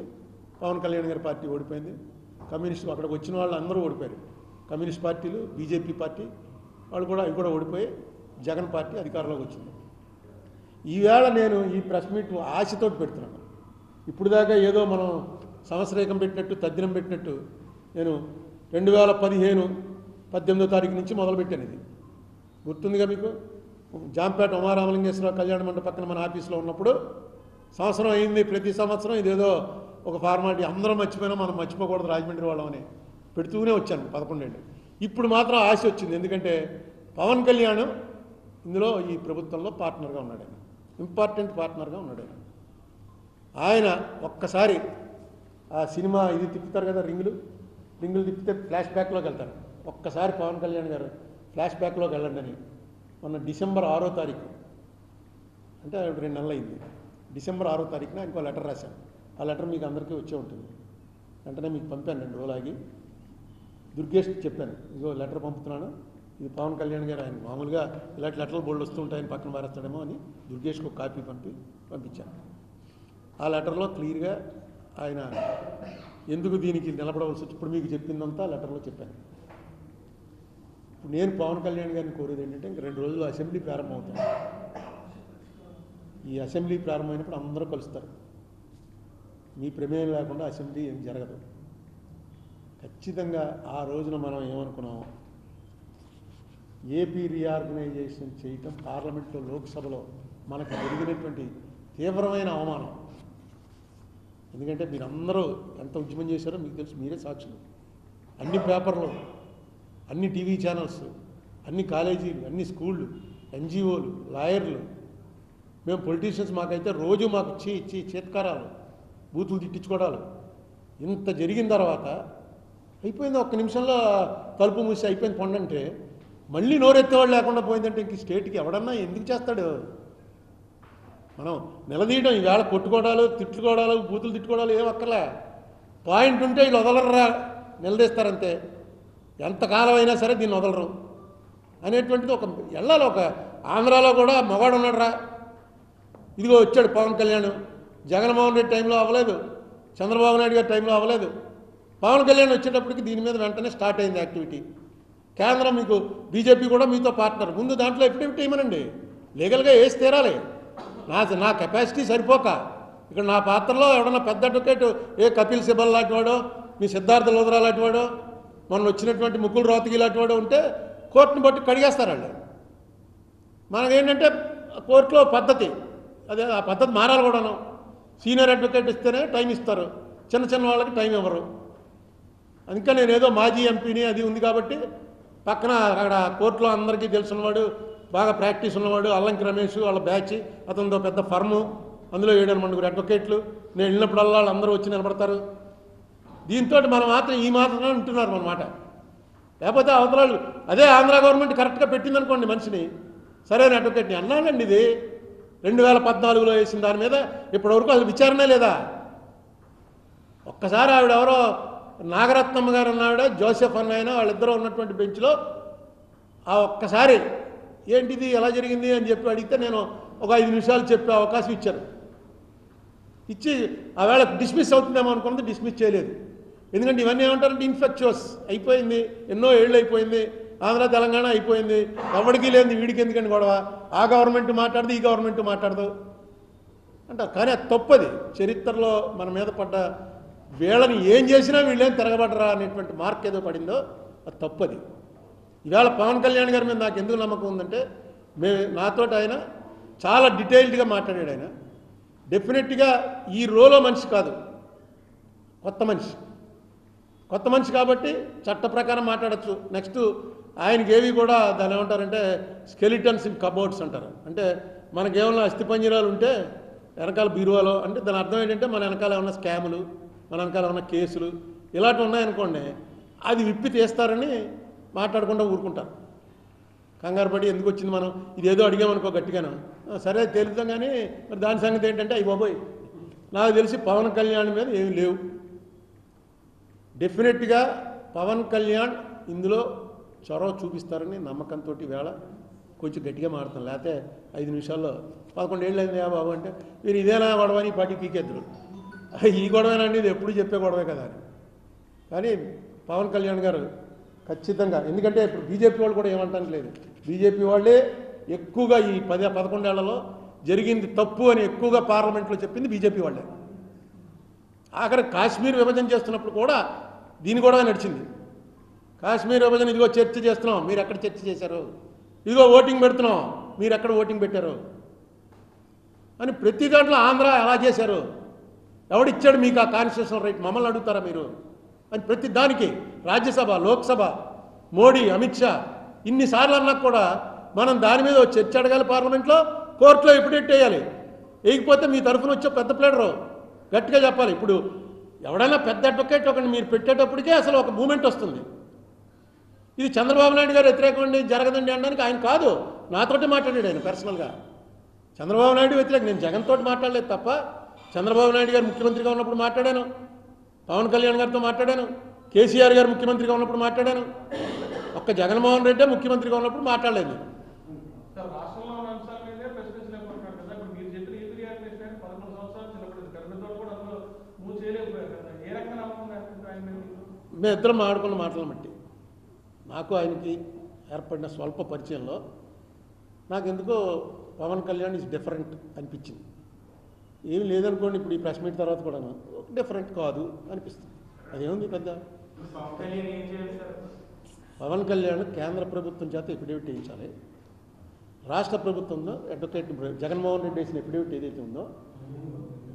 పవన్ కళ్యాణ్ గారి పార్టీ ఓడిపోయింది, కమ్యూనిస్టు అక్కడికి వచ్చిన వాళ్ళు అందరూ ఓడిపోయారు. కమ్యూనిస్ట్ పార్టీలు, బీజేపీ పార్టీ వాళ్ళు కూడా, అవి కూడా ఓడిపోయి జగన్ పార్టీ అధికారంలోకి వచ్చింది. ఈవేళ నేను ఈ ప్రెస్ మీట్ ఆశతో పెడుతున్నాను. ఇప్పుడు దాకా ఏదో మనం సంవత్సరేకం పెట్టినట్టు, తద్దినం పెట్టినట్టు, నేను 2018 తారీఖు నుంచి మొదలుపెట్టాను. ఇది గుర్తుందిగా మీకు, జాంపేట ఉమారామలింగేశ్వరరావు కళ్యాణ మండపం పక్కన మన ఆఫీస్లో ఉన్నప్పుడు సంవత్సరం అయింది. ప్రతి సంవత్సరం ఇదేదో ఒక ఫార్మాలిటీ, అందరం మర్చిపోయినా మనం మర్చిపోకూడదు రాజమండ్రి వాళ్ళమని పెడుతూనే వచ్చాను 11 ఏళ్ళు. ఇప్పుడు మాత్రం ఆశ వచ్చింది, ఎందుకంటే పవన్ కళ్యాణ్ ఇందులో ఈ ప్రభుత్వంలో పార్ట్నర్గా ఉన్నాడు, ఆయన ఇంపార్టెంట్ పార్ట్నర్గా ఉన్నాడు. ఆయన ఒక్కసారి ఆ సినిమా ఇది తిప్పుతారు కదా, రింగులు తిప్పితే ఫ్లాష్ బ్యాక్లోకి వెళ్తారు. ఒక్కసారి పవన్ కళ్యాణ్ గారు ఫ్లాష్ బ్యాక్లోకి వెళ్ళండి అని మొన్న డిసెంబర్ 6వ తారీఖు, అంటే 2 నెలలు అయింది, డిసెంబర్ 6వ తారీఖున ఇంకో లెటర్ రాశాను. ఆ లెటర్ మీకు అందరికీ వచ్చే ఉంటుంది, వెంటనే మీకు పంపాను. 2 రోజులు ఆగి దుర్గేష్ చెప్పాను, ఇదిగో లెటర్ పంపుతున్నాను, ఇది పవన్ కళ్యాణ్ గారు, ఆయన మామూలుగా ఇలాంటి లెటర్లు బోల్డ్ వస్తూ ఉంటాయని పక్కన మారేస్తాడేమో అని దుర్గేష్కి ఒక కాపీ పంపించాను. ఆ లెటర్లో క్లియర్గా ఆయన ఎందుకు దీనికి నిలబడవలసి వచ్చి, ఇప్పుడు మీకు చెప్పిందంతా లెటర్లో చెప్పాను. ఇప్పుడు నేను పవన్ కళ్యాణ్ గారిని కోరేది ఏంటంటే, ఇంక 2 రోజులు అసెంబ్లీ ప్రారంభమవుతాం. ఈ అసెంబ్లీ ప్రారంభమైనప్పుడు అందరూ కలుస్తారు. మీ ప్రమేయం లేకుండా అసెంబ్లీ ఏం జరగదు. ఖచ్చితంగా ఆ రోజున మనం ఏమనుకున్నాం, ఏపీ రీఆర్గనైజేషన్ చేయటం పార్లమెంట్లో, లోక్సభలో మనకు జరిగినటువంటి తీవ్రమైన అవమానం. ఎందుకంటే మీరందరూ ఎంత ఉద్యమం చేశారో మీకు తెలుసు, మీరే సాక్షులు. అన్ని పేపర్లు, అన్ని టీవీ ఛానల్స్, అన్ని కాలేజీలు, అన్ని స్కూళ్ళు, ఎన్జిఓలు, లాయర్లు, మేము పొలిటీషియన్స్, మాకైతే రోజు మాకు చేత్కారాలు, బూతులు తిట్టించుకోవడాలు. ఇంత జరిగిన తర్వాత అయిపోయింది, 1 నిమిషంలో తలుపు మూసి అయిపోయింది పండంటే, మళ్ళీ నోరెత్తేవాళ్ళు లేకుండా పోయిందంటే ఇంక స్టేట్కి ఎవడన్నా ఎందుకు చేస్తాడు? మనం నిలదీయడం, ఈవేళ కొట్టుకోవడాలు, తిట్టుకోవడాలు, బూతులు తిట్టుకోవడాలు ఏం అక్కర్లే. పాయింట్ ఉంటే వీళ్ళు వదలరా, నిలదీస్తారంతే. ఎంతకాలం అయినా సరే దీన్ని వదలరు అనేటువంటిది ఒక వెళ్ళాలి. ఒక ఆంధ్రాలో కూడా మగాడు ఉన్నాడురా, ఇదిగో వచ్చాడు పవన్ కళ్యాణ్. జగన్మోహన్ రెడ్డి టైంలో అవ్వలేదు, చంద్రబాబు నాయుడు గారి టైంలో అవ్వలేదు. పవన్ కళ్యాణ్ వచ్చేటప్పటికి దీని మీద వెంటనే స్టార్ట్ అయింది యాక్టివిటీ. కేంద్రం మీకు, బీజేపీ కూడా మీతో పార్ట్నర్. ముందు దాంట్లో ఎఫిడవిట్ ఇవ్వమనండి, లీగల్గా వేసి తీరాలి. నా కెపాసిటీ సరిపోక ఇక్కడ నా పాత్రలో ఎవడన్నా పెద్ద అడ్వకేట్, ఏ కపిల్ సిబల్ లాంటి వాడో, మీ సిద్ధార్థ లోదరా లాంటి వాడో, మొన్న వచ్చినటువంటి ముకుల్ రోహతగి లాంటి వాడో ఉంటే కోర్టుని బట్టి కడిగేస్తారండి. మనకేంటంటే కోర్టులో పద్ధతి, అదే ఆ పద్ధతి మారాలి కూడాను. సీనియర్ అడ్వకేట్ ఇస్తేనే టైం ఇస్తారు, చిన్న వాళ్ళకి టైం ఇవ్వరు. అందుకే నేను ఏదో మాజీ ఎంపీని అది ఉంది కాబట్టి పక్కన అక్కడ కోర్టులో అందరికీ తెలుసున్నవాడు, బాగా ప్రాక్టీస్ ఉన్నవాడు, అల్లంకి రమేష్ వాళ్ళ బ్యాచ్, అతనితో పెద్ద ఫర్ము, అందులో 7-8 అడ్వకేట్లు. నేను వెళ్ళినప్పుడల్లా వాళ్ళు అందరూ వచ్చి నిలబడతారు. దీంతో మనం మాత్రం ఈ మాత్రమే ఉంటున్నారు అన్నమాట. లేకపోతే అవతలాలు అదే ఆంధ్ర గవర్నమెంట్ కరెక్ట్గా పెట్టిందనుకోండి మనిషిని, సరైన అడ్వకేట్ని అన్నానండి. ఇది 2014లో వేసిన దాని మీద ఇప్పటివరకు అసలు విచారణే లేదా. ఒక్కసారి ఆవిడెవరో నాగరత్నమ్మ గారు అన్నావిడ, జోసెఫ్ అన్నాయన వాళ్ళిద్దరూ ఉన్నటువంటి బెంచ్లో ఆ ఒక్కసారి ఏంటిది ఎలా జరిగింది అని చెప్పి అడిగితే నేను ఒక 5 నిమిషాలు చెప్పే అవకాశం ఇచ్చారు. ఇచ్చి ఆవేళ డిస్మిస్ అవుతుందేమో అనుకున్నది, డిస్మిస్ చేయలేదు. ఎందుకంటే ఇవన్నీ ఏమంటారంటే ఇన్ఫెక్చువస్ అయిపోయింది, ఎన్నో ఏళ్ళు అయిపోయింది, ఆంధ్ర తెలంగాణ అయిపోయింది, ఎవరికి లేని వీడికి ఎందుకండి గొడవ, ఆ గవర్నమెంట్ మాట్లాడదు ఈ గవర్నమెంట్ మాట్లాడదు అంటారు. కానీ అది తప్పది. చరిత్రలో మన మీద పడ్డ వీళ్ళని ఏం చేసినా వీళ్ళేం తిరగబడరా అనేటువంటి మార్క్ ఏదో పడిందో అది తప్పది. ఇవాళ పవన్ కళ్యాణ్ గారి మీద నాకు ఎందుకు నమ్మకం ఉందంటే, నాతోటి ఆయన చాలా డీటెయిల్డ్గా మాట్లాడాడు. ఆయన డెఫినెట్గా ఈ రోలో మనిషి కాదు, కొత్త మనిషి కాబట్టి చట్ట ప్రకారం మాట్లాడచ్చు. నెక్స్ట్ ఆయనకి ఏవి కూడా దాని ఏమంటారంటే స్కెలిటన్స్ ఇన్ కబోర్డ్స్ అంటారు. అంటే మనకేమన్నా అస్థిపంజరాలు ఉంటే వెనకాల బీరువాలో, అంటే దాని అర్థం ఏంటంటే మన వెనకాల ఏమన్నా స్కాములు, మన వెనకాల ఏమన్నా కేసులు ఇలాంటివి ఉన్నాయనుకోండి, అది విప్పి తీస్తారని మాట్లాడకుండా ఊరుకుంటారు. కంగారు పడి ఎందుకు వచ్చింది మనం ఇదేదో అడిగామనుకో గట్టిగాను, సరే తెలుద్దాం. కానీ మరి దాని సంగతి ఏంటంటే అయ్యి బాబోయ్, నాకు తెలిసి పవన్ కళ్యాణ్ మీద ఏమి లేవు. డెఫినెట్గా పవన్ కళ్యాణ్ ఇందులో చొరవ చూపిస్తారని నమ్మకంతో వేళ కొంచెం గట్టిగా మారుతాను. లేకపోతే 5 నిమిషాల్లో 11 ఏళ్ళు అయింది బాబు అంటే మీరు ఇదేనా గొడవ అని పార్టీ పీకేద్దరు. ఈ గొడవేనండి, ఇది ఎప్పుడు చెప్పే గొడవే కదా అని. కానీ పవన్ కళ్యాణ్ గారు ఖచ్చితంగా, ఎందుకంటే ఇప్పుడు బీజేపీ వాళ్ళు కూడా ఏమంటానికి లేదు, బీజేపీ వాళ్ళే ఎక్కువగా ఈ 10-11 ఏళ్లలో జరిగింది తప్పు అని ఎక్కువగా పార్లమెంట్లో చెప్పింది బీజేపీ వాళ్ళే. ఆఖరి కాశ్మీర్ విభజన చేస్తున్నప్పుడు కూడా దీని కూడా నడిచింది. కాశ్మీర్ విభజన ఇదిగో చర్చ చేస్తున్నాం, మీరు ఎక్కడ చర్చ చేశారు, ఇదిగో ఓటింగ్ పెడుతున్నాం, మీరు ఎక్కడ ఓటింగ్ పెట్టారు అని ప్రతి దాంట్లో ఆంధ్ర ఎలా చేశారు, ఎవడిచ్చాడు మీకు ఆ కాన్స్టిట్యూషనల్ రైట్, మమ్మల్ని అడుగుతారా మీరు అని ప్రతి దానికి రాజ్యసభ, లోక్సభ, మోడీ, అమిత్ షా ఇన్నిసార్లు అన్నా కూడా మనం దాని మీద చర్చ అడగాలి పార్లమెంట్లో, కోర్టులో ఎప్పుడెట్ వేయాలి. వేయకపోతే మీ తరఫున వచ్చే పెద్ద ప్లేడరు గట్టిగా చెప్పాలి. ఇప్పుడు ఎవడైనా పెద్ద అడ్వకేట్ ఒకటి మీరు పెట్టేటప్పటికే అసలు ఒక మూమెంట్ వస్తుంది. ఇది చంద్రబాబు నాయుడు గారు వ్యతిరేకండి జరగదండి అనడానికి ఆయన కాదు, నాతోటి మాట్లాడాడు ఆయన పర్సనల్గా. చంద్రబాబు నాయుడు వ్యతిరేకం, నేను జగన్ తోటి మాట్లాడలేదు తప్ప చంద్రబాబు నాయుడు గారు ముఖ్యమంత్రిగా ఉన్నప్పుడు మాట్లాడాను, పవన్ కళ్యాణ్ గారితో మాట్లాడాను, కేసీఆర్ గారు ముఖ్యమంత్రిగా ఉన్నప్పుడు మాట్లాడాను, ఒక్క జగన్మోహన్ రెడ్డి ముఖ్యమంత్రిగా ఉన్నప్పుడు మాట్లాడలేదు. మేము ఇద్దరం ఆడుకున్న మాటలు బట్టి నాకు ఆయనకి ఏర్పడిన స్వల్ప పరిచయంలో నాకు ఎందుకో పవన్ కళ్యాణ్ ఈజ్ డిఫరెంట్ అనిపించింది. ఏమి లేదనుకోండి, ఇప్పుడు ఈ ప్రెస్ మీట్ తర్వాత కూడా డిఫరెంట్ కాదు అనిపిస్తుంది. అదేముంది పెద్ద. పవన్ కళ్యాణ్ కేంద్ర ప్రభుత్వం చేత ఎఫిడేవిట్ వేయించాలి, రాష్ట్ర ప్రభుత్వంలో అడ్వకేట్ జగన్మోహన్ రెడ్డి వేసిన ఎఫిడేవిట్ ఏదైతే ఉందో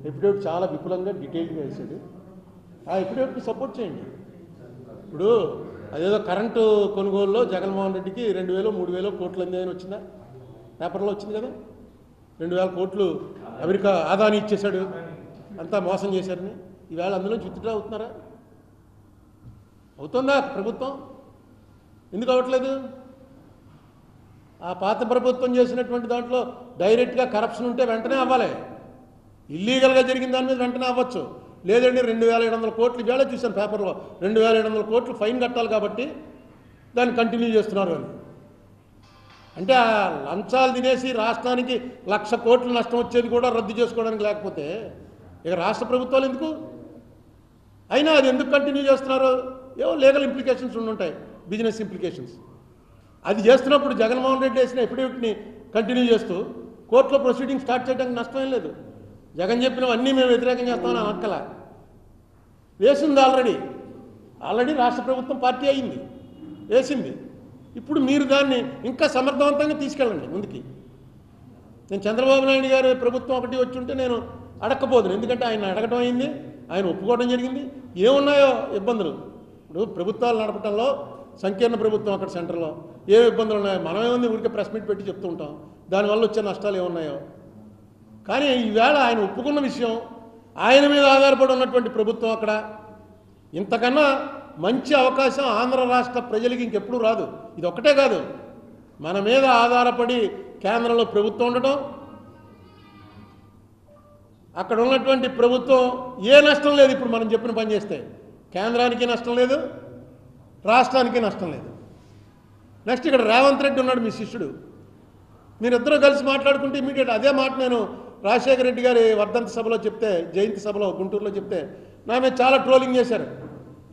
ఎఫిడేవిట్ చాలా విపులంగా డీటెయిల్గా వేసాడు. ఆ ఎఫిడేవిట్ని సపోర్ట్ చేయండి. ఇప్పుడు అదేదో కరెంటు కొనుగోలులో జగన్మోహన్ రెడ్డికి 2,000-3,000 కోట్లు అంది అని వచ్చిందా, పేపర్లో వచ్చింది కదా. 2,000 కోట్లు అమెరికా ఆదాని ఇచ్చేశాడు, అంతా మోసం చేశారని. ఈవేళ అందులో విత్డ్రా అవుతున్నారా? అవుతుందా ప్రభుత్వం? ఎందుకు అవ్వట్లేదు? ఆ పాత ప్రభుత్వం చేసినటువంటి దాంట్లో డైరెక్ట్గా కరప్షన్ ఉంటే వెంటనే అవ్వాలి, ఇల్లీగల్గా జరిగిన దాని మీద వెంటనే అవ్వచ్చు. లేదండి 2,700 కోట్లు ఇవాళ చూశాను పేపర్లో, 2,700 కోట్లు ఫైన్ కట్టాలి కాబట్టి దాన్ని కంటిన్యూ చేస్తున్నారు అని. అంటే ఆ లంచాలు తినేసి రాష్ట్రానికి 1,00,000 కోట్లు నష్టం వచ్చేది కూడా రద్దు చేసుకోవడానికి లేకపోతే ఇక రాష్ట్ర ప్రభుత్వాలు ఎందుకు? అయినా అది ఎందుకు కంటిన్యూ చేస్తున్నారు? ఏవో లీగల్ ఇంప్లికేషన్స్ ఉండుంటాయి, బిజినెస్ ఇంప్లికేషన్స్. అది చేస్తున్నప్పుడు జగన్మోహన్ రెడ్డి వేసిన ఎఫిడేవిట్ని కంటిన్యూ చేస్తూ కోర్టులో ప్రొసీడింగ్ స్టార్ట్ చేయడానికి నష్టం ఏం లేదు. జగన్ చెప్పినవన్నీ మేము వ్యతిరేకం చేస్తామని అనక్కల వేసింది. ఆల్రెడీ రాష్ట్ర ప్రభుత్వం పార్టీ అయింది, వేసింది. ఇప్పుడు మీరు దాన్ని ఇంకా సమర్థవంతంగా తీసుకెళ్ళండి ముందుకి. నేను చంద్రబాబు నాయుడు గారి ప్రభుత్వం ఒకటి వచ్చి ఉంటే నేను అడగకపోదును, ఎందుకంటే ఆయన అడగడం అయింది, ఆయన ఒప్పుకోవడం జరిగింది. ఏమున్నాయో ఇబ్బందులు, ఇప్పుడు ప్రభుత్వాలు నడపడంలో సంకీర్ణ ప్రభుత్వం అక్కడ సెంటర్లో ఏ ఇబ్బందులు ఉన్నాయో మనమేముంది ఊరికే ప్రెస్ మీట్ పెట్టి చెప్తూ ఉంటాం, దానివల్ల వచ్చే నష్టాలు ఏమున్నాయో. కానీ ఈవేళ ఆయన ఒప్పుకున్న విషయం, ఆయన మీద ఆధారపడి ఉన్నటువంటి ప్రభుత్వం అక్కడ ఇంతకన్నా మంచి అవకాశం ఆంధ్ర రాష్ట్ర ప్రజలకి ఇంకెప్పుడు రాదు. ఇది ఒక్కటే కాదు, మన మీద ఆధారపడి కేంద్రంలో ప్రభుత్వం ఉండటం, అక్కడ ఉన్నటువంటి ప్రభుత్వం ఏ నష్టం లేదు. ఇప్పుడు మనం చెప్పిన పని చేస్తే కేంద్రానికి నష్టం లేదు, రాష్ట్రానికి నష్టం లేదు. నెక్స్ట్ ఇక్కడ రేవంత్ రెడ్డి ఉన్నాడు, మీ శిష్యుడు. మీరిద్దరూ కలిసి మాట్లాడుకుంటే ఇమీడియట్ అదే మాట నేను రాజశేఖర రెడ్డి గారి వర్ధంతి సభలో చెప్తే, జయంతి సభలో గుంటూరులో చెప్తే నా మీద చాలా ట్రోలింగ్ చేశారు.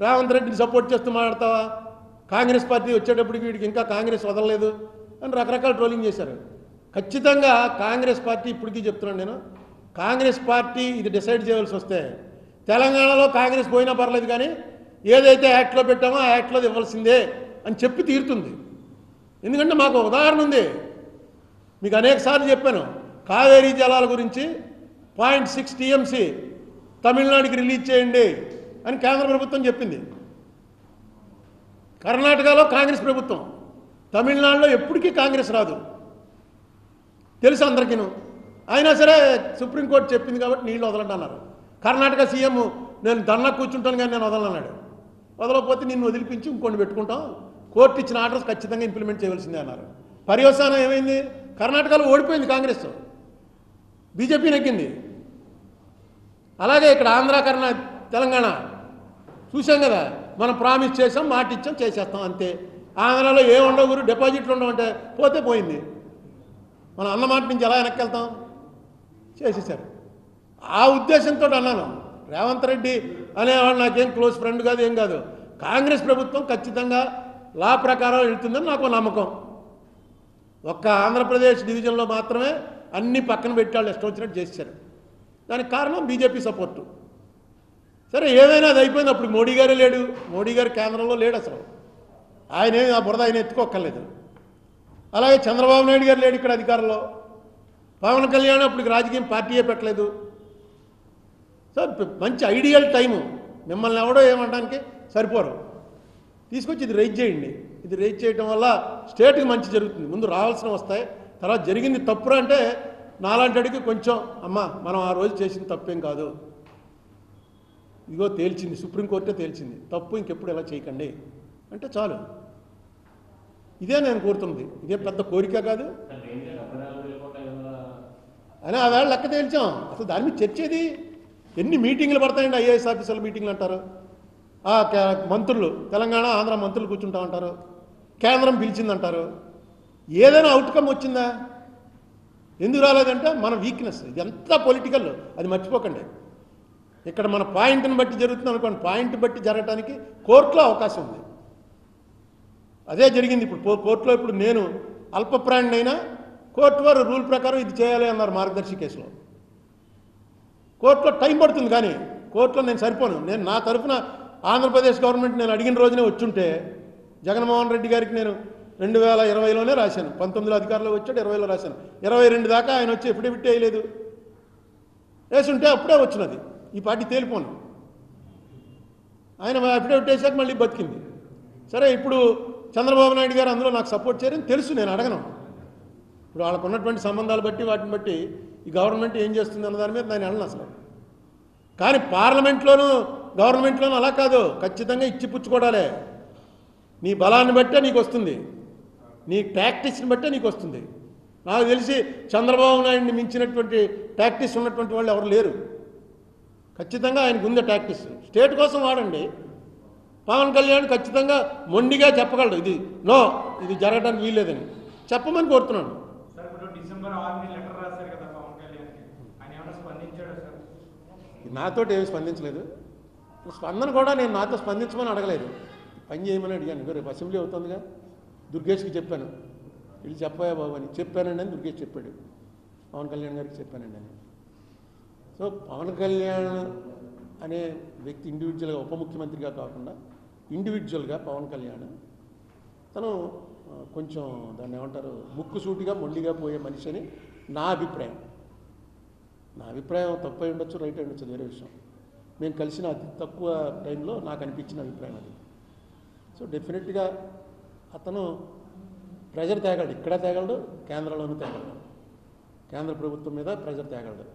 రేవంత్ రెడ్డిని సపోర్ట్ చేస్తూ మాట్లాడతావా, కాంగ్రెస్ పార్టీ వచ్చేటప్పటికి వీడికి ఇంకా కాంగ్రెస్ వదలలేదు అని రకరకాల ట్రోలింగ్ చేశారు. ఖచ్చితంగా కాంగ్రెస్ పార్టీ ఇప్పటికీ చెప్తున్నాను నేను, కాంగ్రెస్ పార్టీ ఇది డిసైడ్ చేయవలసి వస్తే తెలంగాణలో కాంగ్రెస్ పోయినా పర్లేదు, కానీ ఏదైతే యాక్ట్లో పెట్టామో ఆ యాక్ట్లో ఇవ్వాల్సిందే అని చెప్పి తీరుతుంది. ఎందుకంటే మాకు ఉదాహరణ ఉంది, మీకు అనేక సార్లు చెప్పాను. కావేరీ జలాల గురించి 0.6 TMC తమిళనాడుకి రిలీజ్ చేయండి అని కేంద్ర ప్రభుత్వం చెప్పింది. కర్ణాటకలో కాంగ్రెస్ ప్రభుత్వం, తమిళనాడులో ఎప్పటికీ కాంగ్రెస్ రాదు, తెలుసు అందరికీను. అయినా సరే సుప్రీంకోర్టు చెప్పింది కాబట్టి నీళ్ళు వదలండి అన్నారు. కర్ణాటక సీఎం నేను ధర్నా కూర్చుంటాను కానీ నేను వదలన్నాడు. వదలకపోతే నిన్ను వదిలిపించి ఇంకొన్ని పెట్టుకుంటాం, కోర్టు ఇచ్చిన ఆర్డర్స్ ఖచ్చితంగా ఇంప్లిమెంట్ చేయవలసిందే అన్నారు. పర్యవసానం ఏమైంది, కర్ణాటకలో ఓడిపోయింది కాంగ్రెస్, బీజేపీ నెగ్గింది. అలాగే ఇక్కడ ఆంధ్ర తెలంగాణ చూసాం కదా, మనం ప్రామిస్ చేసాం, మాట ఇచ్చాం, చేసేస్తాం అంతే. ఆంధ్రాలో ఏ ఉండవు గురు, డిపాజిట్లు ఉండవంటే పోతే పోయింది. మనం అన్నమాట నుంచి ఎలా వెనక్కి వెళ్తాం, చేసేసారు. ఆ ఉద్దేశంతో అన్నాను, రేవంత్ రెడ్డి అనేవాడు నాకేం క్లోజ్ ఫ్రెండ్ కాదు, ఏం కాదు. కాంగ్రెస్ ప్రభుత్వం ఖచ్చితంగా లా ప్రకారం వెళ్తుందని నాకు నమ్మకం. ఒక్క ఆంధ్రప్రదేశ్ డివిజన్లో మాత్రమే అన్ని పక్కన పెట్టాళ్ళు ఇష్టం వచ్చినట్టు చేశారు. దానికి కారణం బీజేపీ సపోర్టు. సరే ఏమైనా అది అయిపోయింది. అప్పుడు మోడీ గారే లేడు, మోడీ గారు కేంద్రంలో లేడు, అసలు ఆయనే ఆ బురద ఆయన ఎత్తుకోక్కర్లేదు. అలాగే చంద్రబాబు నాయుడు గారు లేడు ఇక్కడ అధికారంలో. పవన్ కళ్యాణ్ అప్పటికి రాజకీయం పార్టీయే పెట్టలేదు. సో మంచి ఐడియల్ టైము, మిమ్మల్ని ఎవడో ఏమంటానికి సరిపోరు, తీసుకొచ్చి ఇది రైజ్ చేయండి. ఇది రైజ్ చేయడం వల్ల స్టేట్కి మంచి జరుగుతుంది. ముందు రావాల్సిన వస్తాయి, తర్వాత జరిగింది తప్పురా అంటే నాలాంటికి కొంచెం అమ్మ మనం ఆ రోజు చేసిన తప్పేం కాదు, ఇదిగో తేల్చింది, సుప్రీంకోర్టే తేల్చింది, తప్పు ఇంకెప్పుడు ఎలా చేయకండి అంటే చాలు. ఇదే నేను కోరుతున్నది, ఇదే పెద్ద కోరిక కాదు అని ఆ వేళ లెక్క తేల్చాం. అసలు దాని మీద చర్చేది ఎన్ని మీటింగ్లు పడతాయండి, ఐఏఎస్ ఆఫీసర్ల మీటింగ్లు అంటారు, మంత్రులు తెలంగాణ ఆంధ్ర మంత్రులు కూర్చుంటా ఉంటారు, కేంద్రం పిలిచిందంటారు. ఏదైనా అవుట్కమ్ వచ్చిందా, ఎందుకు రాలేదంటే మన వీక్నెస్. ఇది ఎంత పొలిటికల్ అది మర్చిపోకండి. ఇక్కడ మన పాయింట్ని బట్టి జరుగుతుంది అనుకోండి, పాయింట్ బట్టి జరగడానికి కోర్టులో అవకాశం ఉంది. అదే జరిగింది ఇప్పుడు కోర్టులో. ఇప్పుడు నేను అల్పప్రాణినైనా కోర్టు వారు రూల్ ప్రకారం ఇది చేయాలి అన్నారు మార్గదర్శి కేసులో. కోర్టులో టైం పడుతుంది, కానీ కోర్టులో నేను సరిపోను. నేను నా తరఫున ఆంధ్రప్రదేశ్ గవర్నమెంట్ నేను అడిగిన రోజునే వచ్చుంటే జగన్మోహన్ రెడ్డి గారికి నేను 2020లోనే రాశాను. 19లో అధికారంలో వచ్చాడు, 20లో రాశాను. 22 దాకా ఆయన వచ్చి ఎఫిడవిట్ వేయలేదు, వేసుంటే అప్పుడే వచ్చినది ఈ పార్టీ తేలిపోను. ఆయన అఫిడవిట్ వేసాక మళ్ళీ బతికింది. సరే ఇప్పుడు చంద్రబాబు నాయుడు గారు అందులో నాకు సపోర్ట్ చేయరని తెలుసు, నేను అడగను. ఇప్పుడు వాళ్ళకు ఉన్నటువంటి సంబంధాలు బట్టి వాటిని బట్టి ఈ గవర్నమెంట్ ఏం చేస్తుంది అన్న దాని మీద నేను వెళ్ళను అసలు. కానీ పార్లమెంట్లోనూ గవర్నమెంట్లోనూ అలా కాదు, ఖచ్చితంగా ఇచ్చిపుచ్చుకోవడాలే. నీ బలాన్ని బట్టే నీకు వస్తుంది, నీ టాక్టిక్స్ని బట్టే నీకు వస్తుంది. నాకు తెలిసి చంద్రబాబు నాయుడిని మించినటువంటి టాక్టిక్స్ ఉన్నటువంటి వాళ్ళు ఎవరు లేరు. ఖచ్చితంగా ఆయనకు ఉంది టాక్టిక్స్, స్టేట్ కోసం వాడండి. పవన్ కళ్యాణ్ ఖచ్చితంగా మొండిగా చెప్పగలడు, ఇది నో, ఇది జరగడానికి వీల్లేదని చెప్పమని కోరుతున్నాను. నాతోటి ఏమి స్పందించలేదు, స్పందన కూడా నేను నాతో స్పందించమని అడగలేదు, పని చేయమని అడిగాను. రేపు అసెంబ్లీ అవుతుందిగా, దుర్గేష్కి చెప్పాను, వీళ్ళు చెప్పాయా బాబు అని చెప్పానండి అని దుర్గేష్ చెప్పాడు, పవన్ కళ్యాణ్ గారికి చెప్పానండి అని. సో పవన్ కళ్యాణ్ అనే వ్యక్తి ఇండివిజువల్గా, ఉప ముఖ్యమంత్రిగా కాకుండా ఇండివిజువల్గా పవన్ కళ్యాణ్ తను కొంచెం దాన్ని ఏమంటారు, ముక్కుసూటిగా మొండిగా పోయే మనిషి అని నా అభిప్రాయం. నా అభిప్రాయం తప్పై ఉండొచ్చు, రైట్ అయి ఉండొచ్చు, వేరే విషయం. మేము కలిసిన అతి తక్కువ టైంలో నాకు అనిపించిన అభిప్రాయం అది. సో డెఫినెట్గా అతను ప్రెజర్ తేగలడు, ఇక్కడ తేగలడు, కేంద్రంలోనూ తేగలడు, కేంద్ర ప్రభుత్వం మీద ప్రెజర్ తేగలడు.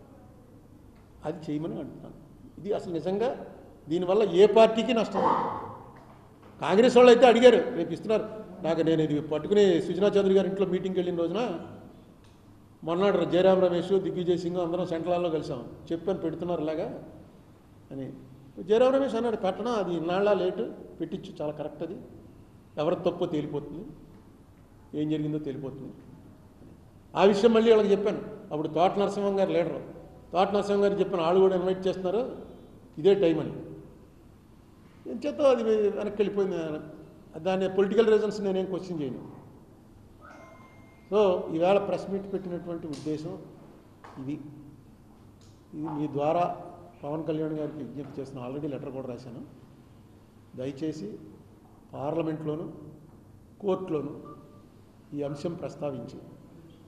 అది చేయమని అంటున్నాను. ఇది అసలు నిజంగా దీనివల్ల ఏ పార్టీకి నష్టం, కాంగ్రెస్ వాళ్ళు అయితే అడిగారు, రేపు ఇస్తున్నారు నాకు. నేను ఇది పట్టుకుని సుజనా చౌదరి గారి ఇంట్లో మీటింగ్కి వెళ్ళిన రోజున మొన్నటి జయరాం రమేష్, దిగ్విజయ్ సింగ్ అందరం సెంట్రల్ హాల్లో కలిసాం. చెప్పాను పెడుతున్నారు ఇలాగా అని. జయరాం రమేష్ అన్నాడు, పెట్టడం అది ఇన్నాళ్ళ లేటు, పెట్టించు, చాలా కరెక్ట్, అది ఎవరి తప్పో తేలిపోతుంది, ఏం జరిగిందో తేలిపోతుంది. ఆ విషయం మళ్ళీ వాళ్ళకి చెప్పాను. అప్పుడు తోట నరసింహం గారు లీడరు, తోట నరసింహం గారు చెప్పాను, వాళ్ళు కూడా ఇన్వైట్ చేస్తున్నారు, ఇదే టైం అని. ఏం చేద్దాం, అది వెనక్కి వెళ్ళిపోయింది. దాన్ని పొలిటికల్ రీజన్స్ నేనేం క్వశ్చన్ చేయను. సో ఈవేళ ప్రెస్ మీట్ పెట్టినటువంటి ఉద్దేశం ఇది. మీ ద్వారా పవన్ కళ్యాణ్ గారికి విజ్ఞప్తి చేస్తున్న, ఆల్రెడీ లెటర్ కూడా రాశాను. దయచేసి పార్లమెంట్లోను కోర్టులోను ఈ అంశం ప్రస్తావించి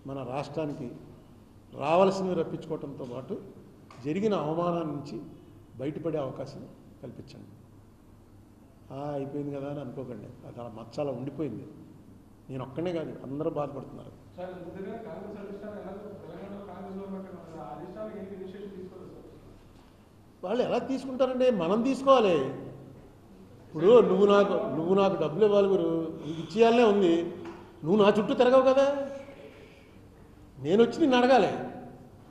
మన రాష్ట్రానికి రావాల్సినవి రప్పించుకోవడంతో పాటు జరిగిన అవమానాన్ని నుంచి బయటపడే అవకాశం కల్పించండి. అయిపోయింది కదా అని అనుకోకండి, అది అలా మచ్చాలా ఉండిపోయింది. నేను ఒక్కనే కాదు, అందరూ బాధపడుతున్నారు. వాళ్ళు ఎలా తీసుకుంటారండి, మనం తీసుకోవాలి. ఇప్పుడు నువ్వు నాకు డబ్బులు ఇవ్వాలి, గురు నీకు ఇచ్చేయాలనే ఉంది, నువ్వు నా చుట్టూ తిరగవు కదా, నేను వచ్చి నిన్ను అడగాలి.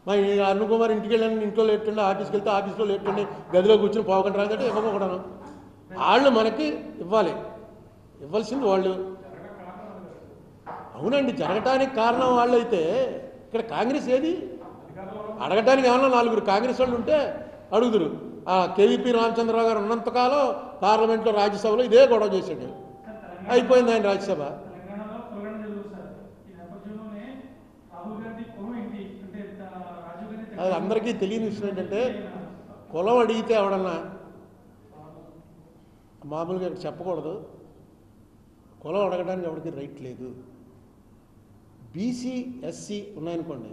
మా అరుణ్ కుమార్ ఇంటికి వెళ్ళాను, ఇంట్లో లేటండి, ఆఫీస్కి వెళ్తే ఆఫీస్లో లేటండి, గదిలో కూర్చొని పోవకుండా రాదంటే ఇవ్వకూడను. వాళ్ళు మనకి ఇవ్వాలి, ఇవ్వాల్సింది వాళ్ళు. అవునండి, జరగటానికి కారణం వాళ్ళు అయితే ఇక్కడ కాంగ్రెస్ ఏది అడగటానికి? ఏమన్నా 4 కాంగ్రెస్ వాళ్ళు ఉంటే అడుగుదురు. కేవీపీ రామచంద్రరావు గారు ఉన్నంతకాలం పార్లమెంట్లో రాజ్యసభలో ఇదే గొడవ చేశాడు, అయిపోయింది ఆయన రాజ్యసభ. అది అందరికీ తెలియని విషయం ఏంటంటే, కులం అడిగితే ఎవడన్నా మామూలుగా చెప్పకూడదు, కులం అడగడానికి ఎవరికి రైట్ లేదు. బీసీ ఎస్సీ ఉన్నాయనుకోండి,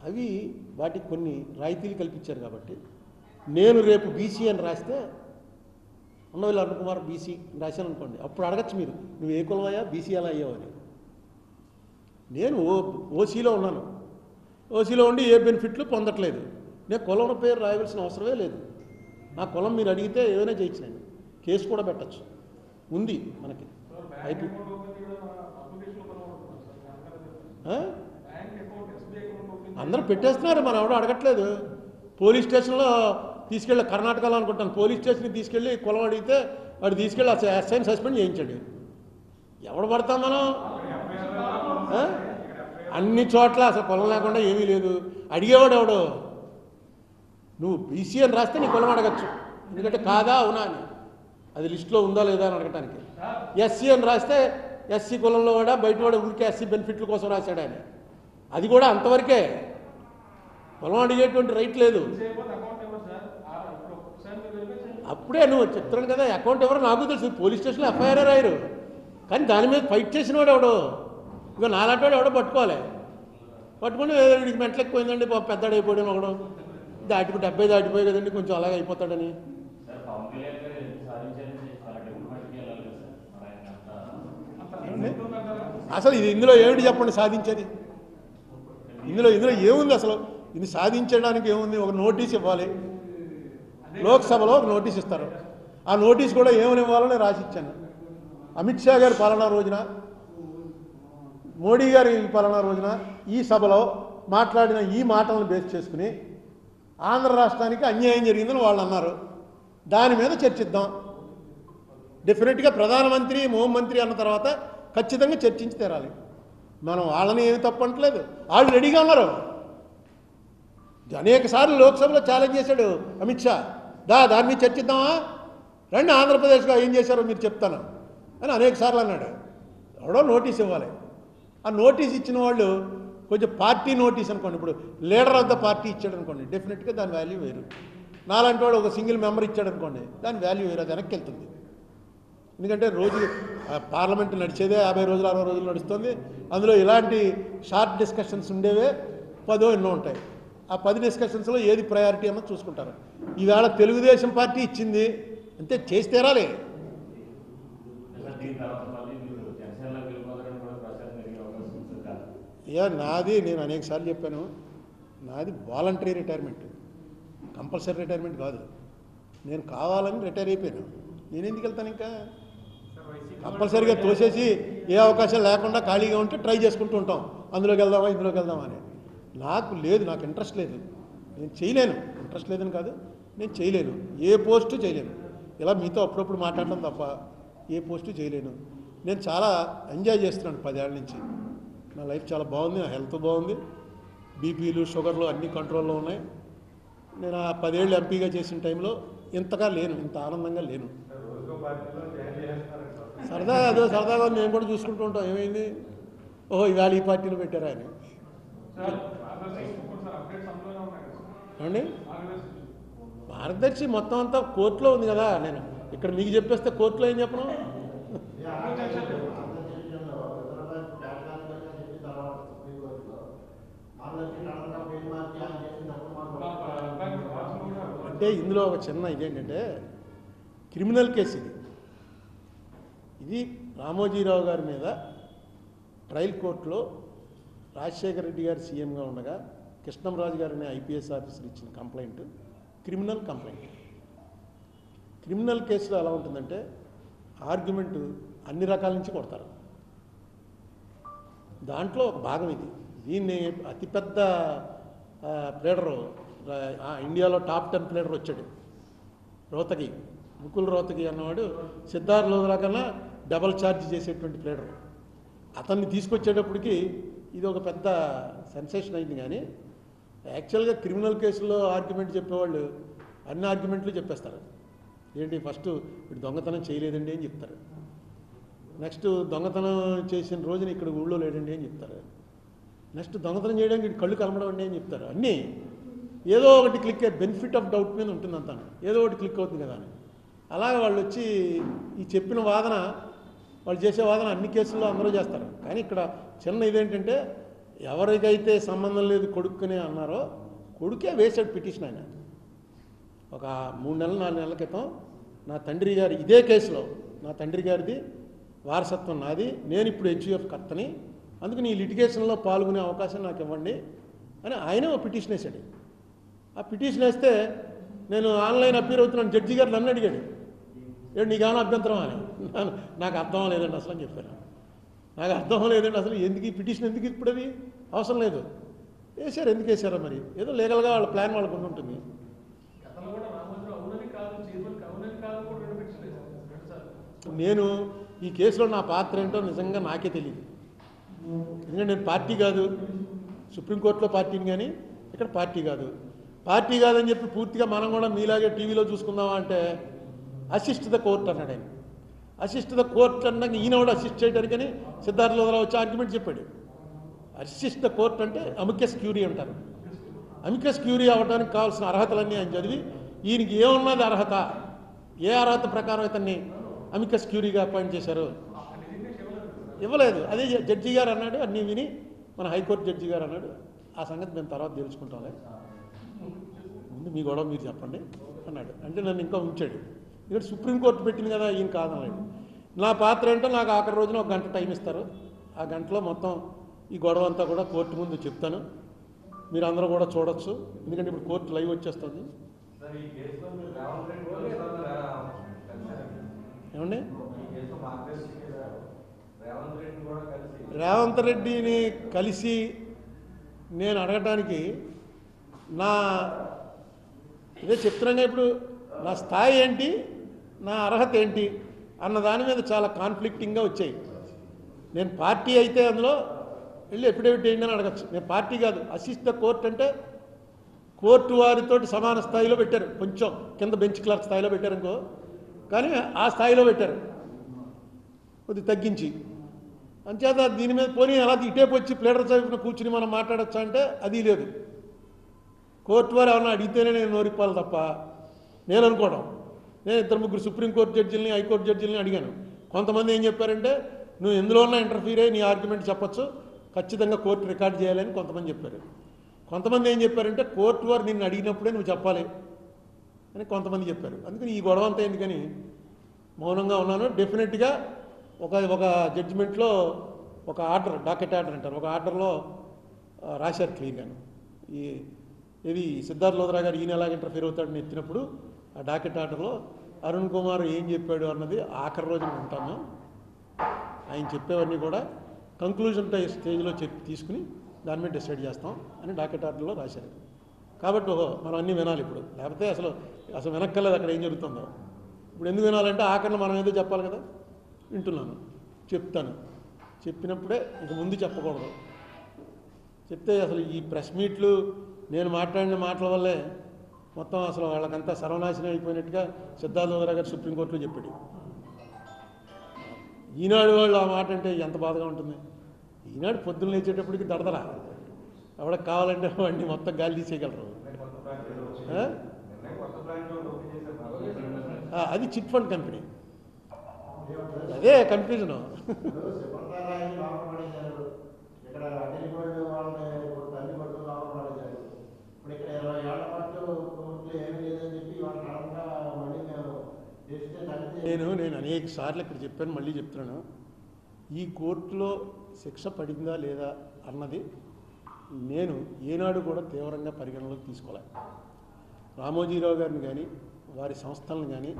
అవి వాటికి కొన్ని రాయితీలు కల్పించారు కాబట్టి, నేను రేపు బీసీ అని రాస్తే ఉన్నవాళ్ళు అరుణ్ కుమార్ బీసీ రాశాను అనుకోండి, అప్పుడు అడగచ్చు మీరు, నువ్వు ఏ కులమయ్యా, బీసీ ఎలా అయ్యావు అని. నేను ఓసీలో ఉన్నాను, ఓసీలో ఉండి ఏ బెనిఫిట్లు పొందట్లేదు, నేను కులం పేరు రాయవలసిన అవసరమే లేదు. నా కులం మీరు అడిగితే ఏదైనా చేయొచ్చునండి, కేసు కూడా పెట్టచ్చు, ఉంది మనకి. అందరూ పెట్టేస్తున్నారు, మనం ఎవడో అడగట్లేదు. పోలీస్ స్టేషన్లో తీసుకెళ్ళి, కర్ణాటకలో అనుకుంటాను, పోలీస్ స్టేషన్కి తీసుకెళ్ళి కులం అడిగితే వాడు తీసుకెళ్ళి ఎస్ఐని సస్పెండ్ చేయించాడు. ఎవడు పడతాం మనం? అన్ని చోట్ల అసలు కులం లేకుండా ఏమీ లేదు. అడిగేవాడు ఎవడు? నువ్వు బీసీ అని రాస్తే నీ కులం అడగచ్చు, ఎందుకంటే కాదా అవునా అని, అది లిస్టులో ఉందా లేదా అని అడగటానికి. ఎస్సీ అని రాస్తే ఎస్సీ కులంలో కూడా బయట వాడు ఊరికే ఎస్సీ బెనిఫిట్ల కోసం రాశాడు ఆయన, అది కూడా అంతవరకే, కులం అడిగేటువంటి రైట్ లేదు. అప్పుడే నువ్వు చెప్తున్నాను కదా, అకౌంట్ ఎవరో నాకు తెలుసు, పోలీస్ స్టేషన్లో ఎఫ్ఐఆర్ రాయరు, కానీ దాని మీద ఫైట్ చేసిన వాడు ఎవడో, ఇక నాలాంటి వాడు ఎవడో పట్టుకోవాలి, పట్టుకుని వీడికి మెంటలు ఎక్కువైందండి పెద్దడు అయిపోయాడు ఒకడు, 70 దాటిపోయి కదండి కొంచెం అలాగే అయిపోతాడని. అసలు ఇందులో ఏమిటి చెప్పండి సాధించేది? ఇందులో ఏముంది అసలు? ఇది సాధించడానికి ఏముంది? ఒక నోటీస్ ఇవ్వాలి, లోక్సభలో ఒక నోటీస్ ఇస్తారు, ఆ నోటీస్ కూడా ఏమని ఇవ్వాలని రాసి ఇచ్చాను. అమిత్ షా గారి పాలనా రోజున, మోడీ గారి పాలనా రోజున ఈ సభలో మాట్లాడిన ఈ మాటలను బేస్ చేసుకుని ఆంధ్ర రాష్ట్రానికి అన్యాయం జరిగిందని వాళ్ళు అన్నారు, దాని మీద చర్చిద్దాం. డెఫినెట్గా ప్రధానమంత్రి హోంమంత్రి అన్న తర్వాత ఖచ్చితంగా చర్చించి తీరాలి. మనం వాళ్ళని ఏమి తప్పట్లేదు, వాళ్ళు రెడీగా ఉన్నారు. అనేక సార్లు లోక్సభలో ఛాలెంజ్ చేశాడు అమిత్ షా, దాని మీద చర్చిద్దామా, రండి ఆంధ్రప్రదేశ్గా ఏం చేశారో మీరు చెప్తాను అని అనేక సార్లు అన్నాడు. ఎవడో నోటీస్ ఇవ్వాలి, ఆ నోటీస్ ఇచ్చిన వాళ్ళు కొంచెం పార్టీ నోటీస్ అనుకోండి, ఇప్పుడు లీడర్ ఆఫ్ ద పార్టీ ఇచ్చాడు అనుకోండి, డెఫినెట్గా దాని వాల్యూ వేరు. నాలాంటి వాడు ఒక సింగిల్ మెంబర్ ఇచ్చాడు అనుకోండి, దాని వాల్యూ వేరు, అది వెనక్కి వెళ్తుంది. ఎందుకంటే రోజు పార్లమెంట్ నడిచేదే 50 రోజులు 60 రోజులు నడుస్తుంది, అందులో ఇలాంటి షార్ట్ డిస్కషన్స్ ఉండేవే 10 ఎన్నో ఉంటాయి. ఆ 10 డిస్కషన్స్లో ఏది ప్రయారిటీ అన్నది చూసుకుంటారు. ఈవేళ తెలుగుదేశం పార్టీ ఇచ్చింది అంతే, చేసి తీరాలి. నేను అనేక సార్లు చెప్పాను, నాది వాలంటరీ రిటైర్మెంట్, కంపల్సరీ రిటైర్మెంట్ కాదు. నేను కావాలని రిటైర్ అయిపోయాను, నేను ఎందుకు వెళ్తాను ఇంకా? కంపల్సరీగా తోసేసి ఏ అవకాశం లేకుండా ఖాళీగా ఉంటే ట్రై చేసుకుంటూ ఉంటాం, అందులోకి వెళ్దామా ఇందులోకి వెళ్దామా అని. నాకు లేదు, నాకు ఇంట్రెస్ట్ లేదు, నేను చేయలేను. ఇంట్రెస్ట్ లేదని కాదు, నేను చేయలేను, ఏ పోస్టు చేయలేను. ఇలా మీతో అప్పుడప్పుడు మాట్లాడటం తప్ప ఏ పోస్టు చేయలేను. నేను చాలా ఎంజాయ్ చేస్తున్నాను 10 ఏళ్ళ నుంచి. నా లైఫ్ చాలా బాగుంది, నా హెల్త్ బాగుంది, బీపీలు షుగర్లు అన్నీ కంట్రోల్లో ఉన్నాయి. నేను ఆ 10 ఏళ్ళు ఎంపీగా చేసిన టైంలో ఇంతగా లేను, ఇంత ఆనందంగా లేను. సరదాగా మేము కూడా చూసుకుంటూ ఉంటాం, ఏమైంది ఓహో ఇవాళ ఈ పార్టీలో పెట్టారా అని. అండి మార్గదర్శి మొత్తం అంతా కోర్టులో ఉంది కదా. నేను ఇక్కడ మీకు చెప్పేస్తే కోర్టులో ఏం చెప్పను. అంటే ఇందులో ఒక చిన్న ఇదేంటంటే క్రిమినల్ కేసు ఇది రామోజీరావు గారి మీద ట్రయల్ కోర్టులో రాజశేఖర రెడ్డి గారు సీఎంగా ఉండగా కృష్ణంరాజు గారు అనే ఐపీఎస్ ఆఫీసర్ ఇచ్చిన కంప్లైంట్ క్రిమినల్ కంప్లైంట్. క్రిమినల్ కేసులో ఎలా ఉంటుందంటే ఆర్గ్యుమెంట్ అన్ని రకాల నుంచి కొడతారు. దాంట్లో ఒక భాగం ఇది. దీన్ని అతిపెద్ద ప్లేడరు ఇండియాలో టాప్ 10 ప్లేడర్ వచ్చాడు రోహతగి, ముకుల్ రోహతగి అన్నవాడు సిద్ధార్థ్ లోధరా కన్నా డబల్ ఛార్జ్ చేసేటువంటి ప్లేడరు. అతన్ని తీసుకొచ్చేటప్పటికి ఇది ఒక పెద్ద సెన్సేషన్ అయింది. కానీ యాక్చువల్గా క్రిమినల్ కేసుల్లో ఆర్గ్యుమెంట్ చెప్పేవాళ్ళు అన్ని ఆర్గ్యుమెంట్లు చెప్పేస్తారు. ఏంటి ఫస్ట్ వీడు దొంగతనం చేయలేదండి అని చెప్తారు, నెక్స్ట్ దొంగతనం చేసిన రోజున ఇక్కడ ఊళ్ళో లేడండి అని చెప్తారు, నెక్స్ట్ దొంగతనం చేయడానికి వీడు కళ్ళు కలమడం అండి అని చెప్తారు. అన్నీ ఏదో ఒకటి క్లిక్ బెనిఫిట్ ఆఫ్ డౌట్ మీద ఉంటుంది అంతా, ఏదో ఒకటి క్లిక్ అవుతుంది కదా అని. అలాగే వాళ్ళు వచ్చి ఈ చెప్పిన వాదన, వాళ్ళు చేసే వాదన అన్ని కేసుల్లో అందరూ చేస్తారు. కానీ ఇక్కడ చిన్న ఇదేంటంటే ఎవరికైతే సంబంధం లేదు కొడుకునే అన్నారో కొడుకే వేసాడు పిటిషన్. ఆయన ఒక 3 నెలలు 4 నెలల క్రితం నా తండ్రి గారి ఇదే కేసులో నా తండ్రి గారిది వారసత్వం నాది, నేను ఇప్పుడు హెచ్యుఎఫ్ కర్తని, అందుకని ఈ లిటిగేషన్లో పాల్గొనే అవకాశం నాకు ఇవ్వండి అని ఆయనే ఒక పిటిషన్ వేశాడు. ఆ పిటిషన్ వేస్తే నేను ఆన్లైన్ అప్పీర్ అవుతున్నాను, జడ్జి గారు నన్ను అడిగాడు ఏడు నీకేమైనా అభ్యంతరం అని. నాకు అర్థం లేదండి అసలు అని చెప్పాను. నాకు అర్థం లేదండి అసలు ఎందుకు ఈ పిటిషన్ ఎందుకు ఇప్పుడు అది అవసరం లేదు వేశారు. ఎందుకు వేశారో మరి ఏదో లీగల్గా వాళ్ళ ప్లాన్ వాళ్ళకు ఉంటుంది. నేను ఈ కేసులో నా పాత్ర ఏంటో నిజంగా నాకే తెలియదు. ఎందుకంటే నేను పార్టీ కాదు, సుప్రీంకోర్టులో పార్టీని, కానీ ఇక్కడ పార్టీ కాదని చెప్పి పూర్తిగా మనం కూడా మీలాగే టీవీలో చూసుకుందామా అంటే అసిస్ట్ ద కోర్ట్ అన్నాడు ఆయన. అసిస్ట్ ద కోర్ట్ అన్నాక ఈయన కూడా అసిస్ట్ చేయడానికని సిద్ధార్థ లోధరా వచ్చి ఆర్గ్యుమెంట్ చెప్పాడు. అసిస్ట్ ద కోర్ట్ అంటే అమికస్ క్యూరీ అంటారు. అమికస్ క్యూరీ అవ్వడానికి కావాల్సిన అర్హతలన్నీ ఆయన చదివి ఈయనకి ఏమున్నది అర్హత, ఏ అర్హత ప్రకారం ఇతన్ని అమికస్ క్యూరీగా అపాయింట్ చేశారు, ఇవ్వలేదు. అదే జడ్జి గారు అన్నాడు, అన్నీ విని మన హైకోర్టు జడ్జి గారు అన్నాడు. ఆ సంగతి మేము తర్వాత తెలుసుకుంటాంలే, ముందు మీ గొడవ మీరు చెప్పండి అన్నాడు. అంటే నన్ను ఇంకా ఉంచాడు. ఇక్కడ సుప్రీంకోర్టు పెట్టింది కదా ఈయన కాదన్నాడు. నా పాత్ర ఏంటో నాకు ఆఖరి రోజున 1 గంట టైం ఇస్తారు. ఆ గంటలో మొత్తం ఈ గొడవ అంతా కూడా కోర్టు ముందు చెప్తాను, మీరు అందరూ కూడా చూడొచ్చు. ఎందుకంటే ఇప్పుడు కోర్టు లైవ్ వచ్చేస్తుంది. ఏమండి రేవంత్ రెడ్డిని కలిసి నేను అడగటానికి నా ఇదే చెప్తున్నాగా ఇప్పుడు నా స్థాయి ఏంటి, నా అర్హత ఏంటి అన్న దాని మీద చాలా కాన్ఫ్లిక్టింగ్గా వచ్చాయి. నేను పార్టీ అయితే అందులో వెళ్ళి ఎఫిడేవిట్ ఏంటని అడగచ్చు. నేను పార్టీ కాదు, అసిస్ట్ ద కోర్ట్ అంటే కోర్టు వారితోటి సమాన స్థాయిలో పెట్టారు, కొంచెం కింద బెంచ్ క్లర్క్ స్థాయిలో పెట్టారు అనుకో, కానీ ఆ స్థాయిలో పెట్టారు కొద్ది తగ్గించి. అంచేత దీని మీద పోనీ అలా ఇటేపు వచ్చి ప్లేడర్ చదివిన కూర్చుని మనం మాట్లాడచ్చా అంటే అది లేదు. కోర్టు వారు ఏమన్నా అడిగితేనే నేను నోరిప్పాలి తప్ప నేను అనుకోవడం. నేను 2-3 సుప్రీంకోర్టు జడ్జిల్ని హైకోర్టు జడ్జిల్ని అడిగాను. కొంతమంది ఏం చెప్పారంటే నువ్వు ఎందులో ఉన్నా ఇంటర్ఫీర్ అయ్యి నీ ఆర్గ్యుమెంట్ చెప్పచ్చు, ఖచ్చితంగా కోర్టు రికార్డ్ చేయాలని కొంతమంది చెప్పారు. కొంతమంది ఏం చెప్పారంటే కోర్టు వారు నిన్ను అడిగినప్పుడే నువ్వు చెప్పాలి అని కొంతమంది చెప్పారు. అందుకని ఈ గొడవ అంతా ఎందుకని మౌనంగా ఉన్నాను. డెఫినెట్గా ఒక జడ్జిమెంట్లో ఒక ఆర్డర్, డాకెట్ ఆర్డర్ అంటారు, ఒక ఆర్డర్లో రాశారు క్లియర్గాను. ఇది సిద్ధార్థ లోధరా గారు ఈయన ఎలాగ ఇంటర్ఫీర్ అవుతాడని ఎత్తినప్పుడు ఆ డాకెట్ ఆర్డర్లో అరుణ్ కుమార్ ఏం చెప్పాడు అన్నది ఆఖరి రోజున ఉంటాము. ఆయన చెప్పేవన్నీ కూడా కంక్లూజన్ స్టేజ్లో తీసుకుని దాని మీద డిసైడ్ చేస్తాం అని డాకెట్ ఆర్డర్లో రాశారు. కాబట్టి మనం అన్నీ వినాలి ఇప్పుడు, లేకపోతే అసలు వినక్కర్లేదు అక్కడ ఏం జరుగుతుందో. ఇప్పుడు ఎందుకు వినాలంటే ఆఖరణ మనం ఏదో చెప్పాలి కదా. వింటున్నాను, చెప్తాను, చెప్పినప్పుడే ఇక ముందు చెప్పకూడదు. చెప్తే అసలు ఈ ప్రెస్ మీట్లు నేను మాట్లాడిన మాటల వల్లే మొత్తం అసలు వాళ్ళకంతా సర్వనాశనం అయిపోయినట్టుగా సిద్ధార్థ గారు సుప్రీంకోర్టులో చెప్పాడు. ఈనాడు వాళ్ళు ఆ మాట అంటే ఎంత బాధగా ఉంటుంది. ఈనాడు పొద్దున్న లేచేటప్పటికి దడదరా, ఎవడకు కావాలంటే వాడిని మొత్తం గాలి తీసేయగలరు. అది చిట్ ఫండ్ కంపెనీ, అదే కన్ఫ్యూజను. నేను అనేక సార్లు ఇక్కడ చెప్పాను, మళ్ళీ చెప్తున్నాను. ఈ కోర్టులో శిక్ష పడిందా లేదా అన్నది నేను ఏనాడు కూడా తీవ్రంగా పరిగణలోకి తీసుకోలే. రామోజీరావు గారిని కానీ వారి సంస్థలను కానీ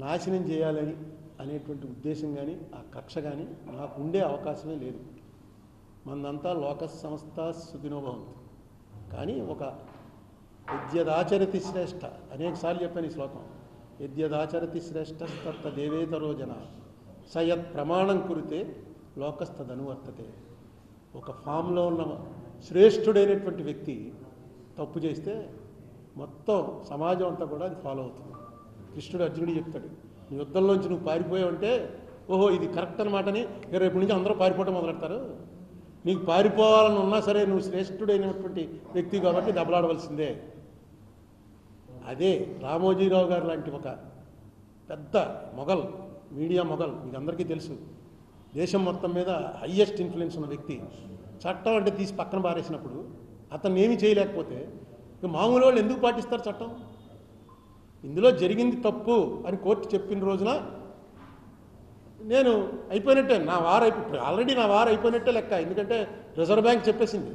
నాశనం చేయాలని అనేటువంటి ఉద్దేశం కానీ ఆ కక్ష కానీ నాకు ఉండే అవకాశమే లేదు. మనదంతా లోక సంస్థ సుఖినోభవంతు. కానీ ఒక యద్యదాచరతి శ్రేష్ఠ, అనేకసార్లు చెప్పాను ఈ శ్లోకం. యద్యదాచరతి శ్రేష్ఠ తత్తదేవేతరో జన సయత్ ప్రమాణం కురితే లోకస్తదనువర్తతే. ఒక ఫామ్లో ఉన్న శ్రేష్ఠుడైనటువంటి వ్యక్తి తప్పు చేస్తే మొత్తం సమాజం అంతా కూడా అది ఫాలో అవుతుంది. కృష్ణుడు అర్జునుడు చెప్తాడు, నీ యుద్ధంలోంచి నువ్వు పారిపోయావంటే ఓహో ఇది కరెక్ట్ అనమాటని రేపు నుంచి అందరూ పారిపోవటం మొదలెడతారు. నీకు పారిపోవాలని ఉన్నా సరే నువ్వు శ్రేష్ఠుడైనటువంటి వ్యక్తి కాబట్టి దెబ్బలాడవలసిందే. అదే రామోజీరావు గారు లాంటి ఒక పెద్ద మొఘల్, మీడియా మొఘల్, మీకు అందరికీ తెలుసు, దేశం మొత్తం మీద హయ్యెస్ట్ ఇన్ఫ్లుయెన్స్ ఉన్న వ్యక్తి చట్టం అంటే తీసి పక్కన పారేసినప్పుడు అతన్ని ఏమీ చేయలేకపోతే ఇక మామూలు వాళ్ళు ఎందుకు పాటిస్తారు చట్టం? ఇందులో జరిగింది తప్పు అని కోర్టు చెప్పిన రోజున నేను అయిపోయినట్టే, ఆల్రెడీ నా వారు అయిపోయినట్టే లెక్క. ఎందుకంటే రిజర్వ్ బ్యాంక్ చెప్పేసింది.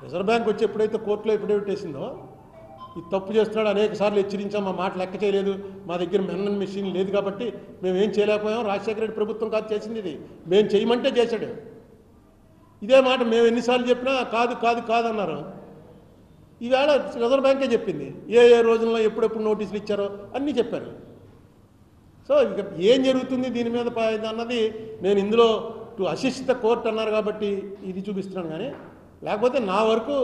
రిజర్వ్ బ్యాంక్ వచ్చి ఎప్పుడైతే కోర్టులో ఎఫిడవిట్ వేసిందో ఇది తప్పు చేస్తున్నాడు, అనేక సార్లు హెచ్చరించాం, మా మాట లెక్క చేయలేదు, మా దగ్గర మెన్ మెషిన్ లేదు కాబట్టి మేము ఏం చేయలేకపోయాం, రాజశేఖర రెడ్డి ప్రభుత్వం కాదు చేసింది, ఇది మేము చేయమంటే చేశాడు. ఇదే మాట మేము ఎన్నిసార్లు చెప్పినా కాదు కాదు కాదు అన్నారు. ఈవేళ రిజర్వ్ బ్యాంకే చెప్పింది, ఏ రోజుల్లో ఎప్పుడెప్పుడు నోటీసులు ఇచ్చారో అన్నీ చెప్పారు. సో ఇక ఏం జరుగుతుంది దీని మీద అన్నది నేను ఇందులో టు అసిస్ట్ ద కోర్ట్ అన్నారు కాబట్టి ఇది చూపిస్తున్నాను. కానీ లేకపోతే నా వరకు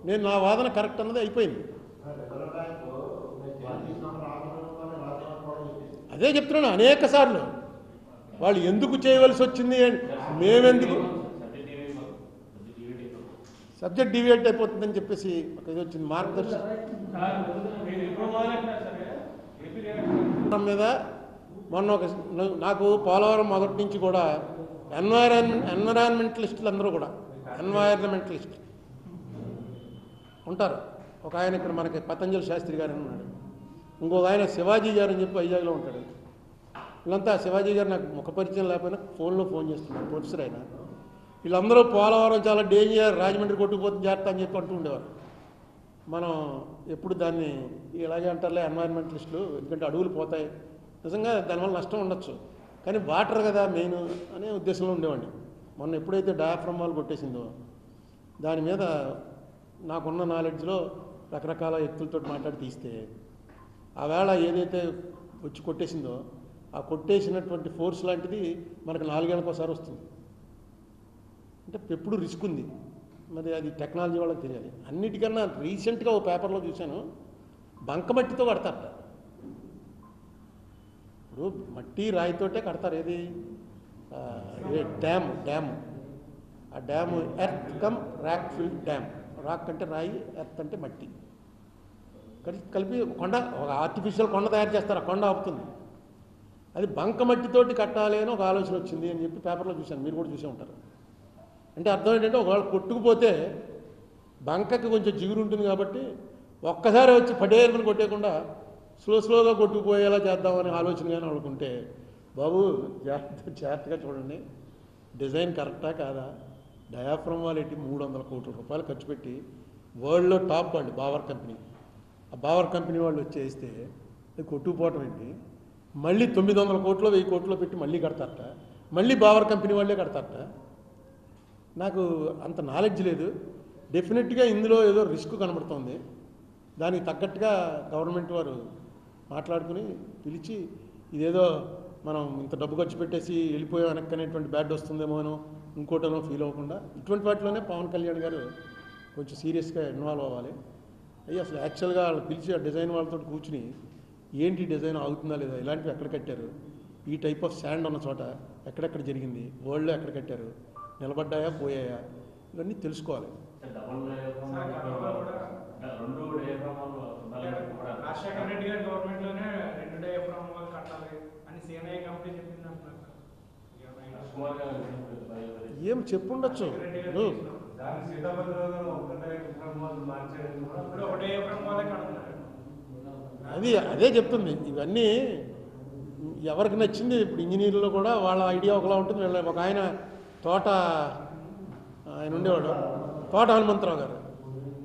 నేను నా వాదన కరెక్ట్ అన్నది అయిపోయింది. అదే చెప్తున్నాను అనేక సార్లు. వాళ్ళు ఎందుకు చేయవలసి వచ్చింది, మేమెందుకు సబ్జెక్ట్ డివియేట్ అయిపోతుందని చెప్పేసి ఒక ఇది వచ్చింది మార్గదర్శకం మీద. మొన్న నాకు పోలవరం మొదటి నుంచి కూడా ఎన్విరాన్మెంటలిస్టులు అందరూ కూడా ఎన్వైరన్మెంటలిస్ట్ ఉంటారు. ఒక ఆయన ఇక్కడ మనకి పతంజలి శాస్త్రి గారు ఉన్నాడు, ఇంకొక ఆయన శివాజీ గారు అని చెప్పి వైజాగ్లో ఉంటాడు. వీళ్ళంతా శివాజీ గారు నాకు ముఖ పరిచయం లేకపోయినా ఫోన్ చేస్తున్నారు, ప్రొఫెసర్ అయినా. వీళ్ళందరూ పోలవరం చాలా డేంజర్, రాజమండ్రి కొట్టుకుపోతుంది జాగ్రత్త అని చెప్పి అంటూ ఉండేవారు. మనం ఎప్పుడు దాన్ని ఇలాగే అంటారులే ఎన్వైరన్మెంటలిస్టులు, ఎందుకంటే అడవులు పోతాయి, నిజంగా దానివల్ల నష్టం ఉండొచ్చు, కానీ వాటర్ కదా మెయిన్ అనే ఉద్దేశంలో ఉండేవాడిని. మొన్న ఎప్పుడైతే డయాఫ్రమ్ వాల్ కొట్టేసిందో దాని మీద నాకున్న నాలెడ్జ్లో రకరకాల వ్యక్తులతో మాట్లాడి తీస్తే ఆ వేళ ఏదైతే వచ్చి కొట్టేసిందో ఆ కొట్టేసినటువంటి ఫోర్స్ లాంటిది మనకు 4 ఏళ్ళకి ఒకసారి వస్తుంది. అంటే ఎప్పుడు రిస్క్ ఉంది, మరి అది టెక్నాలజీ వాళ్ళకి తెలియాలి. అన్నిటికన్నా రీసెంట్గా ఓ పేపర్లో చూశాను, బంకమట్టితో కడతారట. ఇప్పుడు మట్టి రాయితోటే కడతారు. ఏది డ్యామ్ ఆ dam earth cum rock filled dam. Rock అంటే రాయి, ఎర్త్ అంటే మట్టి కలిపి కొండ, ఒక ఆర్టిఫిషియల్ కొండ తయారు చేస్తారు, ఆ కొండ ఆపుతుంది. అది బంకమట్టితోటి కట్టాలి అని ఒక ఆలోచన వచ్చింది అని చెప్పి పేపర్లో చూశాను, మీరు కూడా చూసే ఉంటారు. అంటే అర్థం ఏంటంటే ఒకవేళ కొట్టుకుపోతే బంకకి కొంచెం జిగురు ఉంటుంది కాబట్టి ఒక్కసారి వచ్చి పడేరుకుని కొట్టేయకుండా స్లోగా కొట్టుకుపోయేలా చేద్దామనే ఆలోచన కానీ వాళ్ళకుంటే, బాబు జాగ్రత్తగా చూడండి, డిజైన్ కరెక్టా కాదా. డయాఫ్రమ్ వాల్ ఏంటి 300 కోట్ల రూపాయలు ఖర్చు పెట్టి వరల్డ్లో టాప్ వాళ్ళు బావర్ కంపెనీ, ఆ బావర్ కంపెనీ వాళ్ళు వచ్చేస్తే అది కొట్టుకుపోవటం ఏంటి. మళ్ళీ 900 కోట్లు 1000 కోట్లు పెట్టి మళ్ళీ కడతారట, మళ్ళీ బావర్ కంపెనీ వాళ్ళే కడతారట. నాకు అంత నాలెడ్జ్ లేదు. డెఫినెట్గా ఇందులో ఏదో రిస్క్ కనబడుతోంది. దానికి తగ్గట్టుగా గవర్నమెంట్ వారు మాట్లాడుకుని పిలిచి ఇదేదో మనం ఇంత డబ్బు ఖర్చు పెట్టేసి వెళ్ళిపోయాం వెనక్కి అనేటువంటి బ్యాడ్ వస్తుందేమోనో ఇంకోటనో ఫీల్ అవ్వకుండా ఇటువంటి వాటిలోనే పవన్ కళ్యాణ్ గారు కొంచెం సీరియస్గా ఇన్వాల్వ్ అవ్వాలి. అయ్యి అసలు యాక్చువల్గా వాళ్ళు పిలిచి ఆ డిజైన్ వాళ్ళతో కూర్చుని ఏంటి డిజైన్ అవుతుందా లేదా, ఇలాంటివి ఎక్కడ కట్టారు, ఈ టైప్ ఆఫ్ శాండ్ ఉన్న చోట ఎక్కడెక్కడ జరిగింది, వరల్డ్లో ఎక్కడ కట్టారు, నిలబడ్డాయా పోయాయా, ఇవన్నీ తెలుసుకోవాలి. ఏం చెప్పుండొచ్చు. అదే చెప్తుంది. ఇవన్నీ ఎవరికి నచ్చింది. ఇప్పుడు ఇంజనీర్లో కూడా వాళ్ళ ఐడియా ఒకలా ఉంటుంది. ఒక ఆయన ఆయన ఉండేవాడు తోట హనుమంతరావు గారు.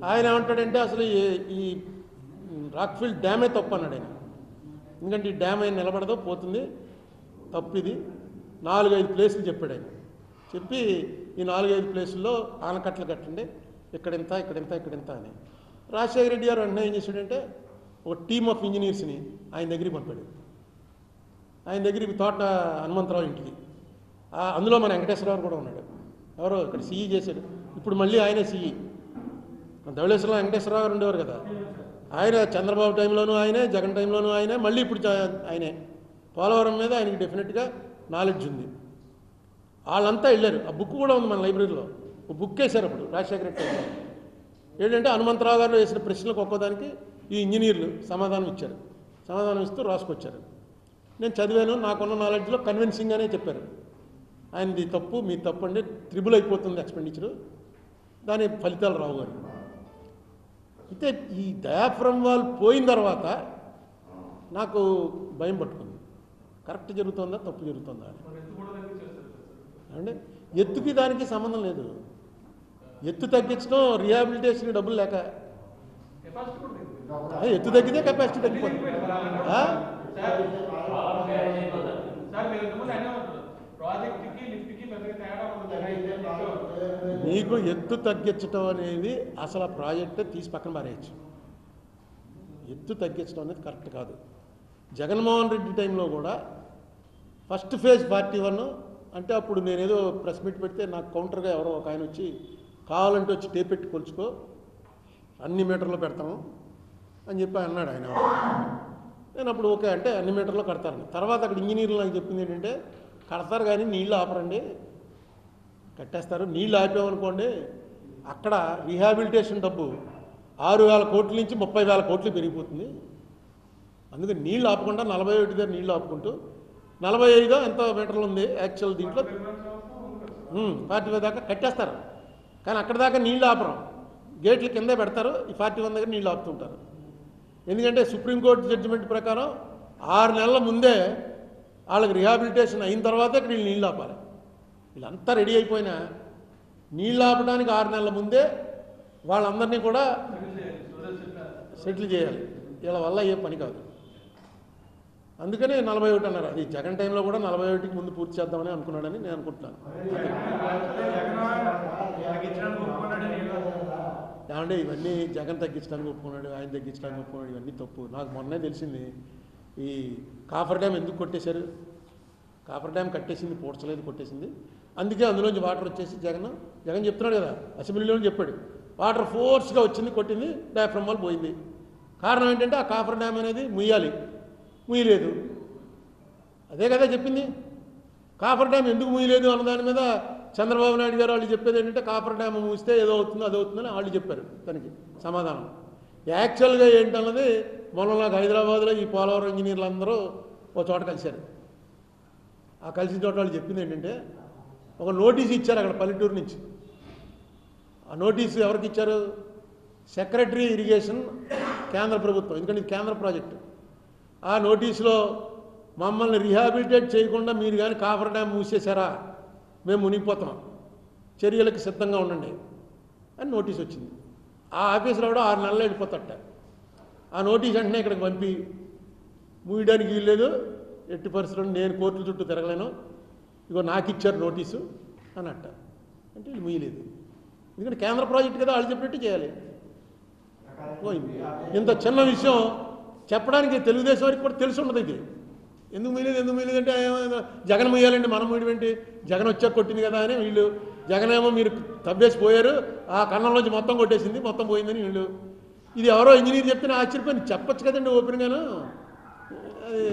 ఆయన ఏమంటాడంటే అసలు ఈ రాక్ఫీల్డ్ డ్యామే తప్పు అన్నాడు ఆయన. ఎందుకంటే ఈ డ్యామ్ అయిన నిలబడదో పోతుంది, తప్పు ఇది. 4-5 ప్లేసులు చెప్పాడు ఆయన. చెప్పి ఈ 4-5 ప్లేసుల్లో ఆనకట్టలు కట్టండి, ఇక్కడింత ఇక్కడింత ఇక్కడింత అని. రాజశేఖర రెడ్డి గారు వెంటనే ఏం చేశాడంటే ఒక టీమ్ ఆఫ్ ఇంజనీర్స్ని ఆయన దగ్గరికి పంపాడు. ఆయన దగ్గరికి తోట హనుమంతరావు ఇంటికి. అందులో మన వెంకటేశ్వరరావు కూడా ఉన్నాడు. ఎవరో ఇక్కడ సిఈ చేశాడు. ఇప్పుడు మళ్ళీ ఆయనే సిఈ. ధవళేశ్వరం వెంకటేశ్వరరావు గారు ఉండేవారు కదా, ఆయన చంద్రబాబు టైంలోనూ ఆయనే, జగన్ టైంలోనూ ఆయనే, మళ్ళీ ఇప్పుడు ఆయనే. పోలవరం మీద ఆయనకి డెఫినెట్గా నాలెడ్జ్ ఉంది. వాళ్ళంతా వెళ్ళారు. ఆ బుక్ కూడా ఉంది మన లైబ్రరీలో. ఒక బుక్ వేశారు అప్పుడు రాజశేఖర రెడ్డి టైంలో. ఏంటంటే హనుమంతరావు గారు వేసిన ప్రశ్నలకు ఒక్కోదానికి ఈ ఇంజనీర్లు సమాధానం ఇచ్చారు. సమాధానం ఇస్తూ రాసుకొచ్చారు. నేను చదివాను, నాకున్న నాలెడ్జ్లో కన్విన్సింగ్గానే చెప్పారు. ఆయనది తప్పు, మీ తప్పు అండి, ట్రిబుల్ అయిపోతుంది ఎక్స్పెండిచరు, దాని ఫలితాలు రావు గారు. అయితే ఈ డయాఫ్రమ్ వాల్ పోయిన తర్వాత నాకు భయం పట్టుకుంది. కరెక్ట్ జరుగుతుందా తప్పు జరుగుతుందా అని. అంటే ఎత్తుకి దానికి సంబంధం లేదు. ఎత్తు తగ్గించడం రిహాబిలిటేషన్ డబ్బులు లేక, ఎత్తు తగ్గితే కెపాసిటీ తగ్గిపోతుంది. మీకు ఎత్తు తగ్గించడం అనేది అసలు ఆ ప్రాజెక్టే తీసి పక్కన పారేయచ్చు. ఎత్తు తగ్గించడం అనేది కరెక్ట్ కాదు. జగన్మోహన్ రెడ్డి టైంలో కూడా ఫస్ట్ ఫేజ్ 41 అంటే అప్పుడు నేనేదో ప్రెస్ మీట్ పెడితే నాకు కౌంటర్గా ఎవరో ఒక ఆయన వచ్చి కావాలంటే వచ్చి టేప్ పెట్టి కొలుచుకో, అన్ని మీటర్లో పెడతాము అని చెప్పి అన్నాడు ఆయన. నేను అప్పుడు ఓకే అంటే అన్ని మీటర్లో కడతారని. తర్వాత అక్కడ ఇంజనీర్లు నాకు చెప్పింది ఏంటంటే కడతారు కానీ నీళ్ళు ఆపరండి, కట్టేస్తారు. నీళ్ళు ఆపామనుకోండి అక్కడ రీహాబిలిటేషన్ డబ్బు 6,000 కోట్ల నుంచి 30,000 కోట్లు పెరిగిపోతుంది. అందుకని నీళ్ళు ఆపకుండా 41 దగ్గర నీళ్ళు ఆపుకుంటూ 45 ఎంతో మీటర్లు ఉంది యాక్చువల్ దీంట్లో 45 దాకా కట్టేస్తారు. కానీ అక్కడ దాకా నీళ్ళు ఆపరం, గేట్లు కిందే పెడతారు. ఈ 41 దగ్గర నీళ్ళు ఆపుతుంటారు. ఎందుకంటే సుప్రీంకోర్టు జడ్జిమెంట్ ప్రకారం 6 నెలల ముందే వాళ్ళకి రిహాబిలిటేషన్ అయిన తర్వాతే ఇక్కడ వీళ్ళు నీళ్ళు ఆపాలి. వీళ్ళంతా రెడీ అయిపోయినా నీళ్ళు ఆపడానికి 6 నెలల ముందే వాళ్ళందరినీ కూడా సెటిల్ చేయాలి. వీళ్ళ వల్ల ఏ పని కాదు. అందుకనే 41 అన్నారు. అది జగన్ టైంలో కూడా 41కి ముందు పూర్తి చేద్దామని అనుకున్నాడని నేను అనుకుంటున్నాను. ఏమంటే ఇవన్నీ జగన్ తగ్గించడానికి ఒప్పుకున్నాడు, ఆయన తగ్గించడానికి ఒప్పుకున్నాడు, ఇవన్నీ తప్పు. నాకు మొన్నే తెలిసింది ఈ కాఫర్ డ్యామ్ ఎందుకు కొట్టేశారు. కాఫర్ డ్యామ్ కట్టేసింది, పూడ్చలేదు, కొట్టేసింది. అందుకే అందులోంచి వాటర్ వచ్చేసి జగన్ చెప్తున్నాడు కదా, అసెంబ్లీలో చెప్పాడు, వాటర్ ఫోర్స్గా వచ్చింది, కొట్టింది, డయాఫ్రమ్ వాల్ పోయింది. కారణం ఏంటంటే ఆ కాఫర్ డ్యామ్ అనేది ముయ్యలేదు. అదే కదా చెప్పింది. కాఫర్ డ్యామ్ ఎందుకు ముయ్యలేదు అన్న దాని మీద చంద్రబాబు నాయుడు గారు వాళ్ళు చెప్పేది ఏంటంటే కాఫర్ డ్యామ్ మూస్తే ఏదో అవుతుందో అది అవుతుందని వాళ్ళు చెప్పారు. దానికి సమాధానం యాక్చువల్గా ఏంటన్నది మొన్న నాకు హైదరాబాద్లో ఈ పోలవరం ఇంజనీర్లు అందరూ ఒక చోట కలిశారు. ఆ కలిసిన చోట వాళ్ళు చెప్పింది ఏంటంటే ఒక నోటీస్ ఇచ్చారు అక్కడ పల్లెటూరు నుంచి. ఆ నోటీసు ఎవరికి ఇచ్చారు? సెక్రటరీ ఇరిగేషన్, కేంద్ర ప్రభుత్వం, ఎందుకంటే ఇది కేంద్ర ప్రాజెక్టు. ఆ నోటీసులో మమ్మల్ని రీహాబిలిటేట్ చేయకుండా మీరు కానీ కాఫర్ డ్యామ్ మూసేశారా మేము మునిగిపోతాం, చర్యలకు సిద్ధంగా ఉండండి అని నోటీస్ వచ్చింది. ఆ ఆఫీసులో కూడా 6 నెలలు వెళ్ళిపోతాట. ఆ నోటీస్ వెంటనే ఇక్కడికి పంపి మూయడానికి వీల్లేదు, ఎట్టి పరిస్థితుల్లో నేను కోర్టుల చుట్టూ తిరగలేను, ఇగో నాకు ఇచ్చారు నోటీసు అని అంట. అంటే వీళ్ళు ముయ్యలేదు, ఎందుకంటే కేంద్ర ప్రాజెక్టు కదా, వాళ్ళు చెప్పినట్టు చేయాలి. పోయింది. ఇంత చిన్న విషయం చెప్పడానికి తెలుగుదేశం వారికి కూడా తెలిసి ఉండదు. ఇది ఎందుకు ముయ్యలేదు అంటే జగన్ ముయ్యాలండి, మనం ముయ్యడం ఏంటి, జగన్ వచ్చాక కొట్టింది కదా అని వీళ్ళు. జగన్ ఏమో మీరు తవ్వేసి పోయారు, ఆ కన్నంలోంచి మొత్తం కొట్టేసింది, మొత్తం పోయిందని వీళ్ళు. ఇది ఎవరో ఇంజనీర్ చెప్తే ఆశ్చర్యపోయింది, చెప్పచ్చు కదండి ఓపెన్గాను. అది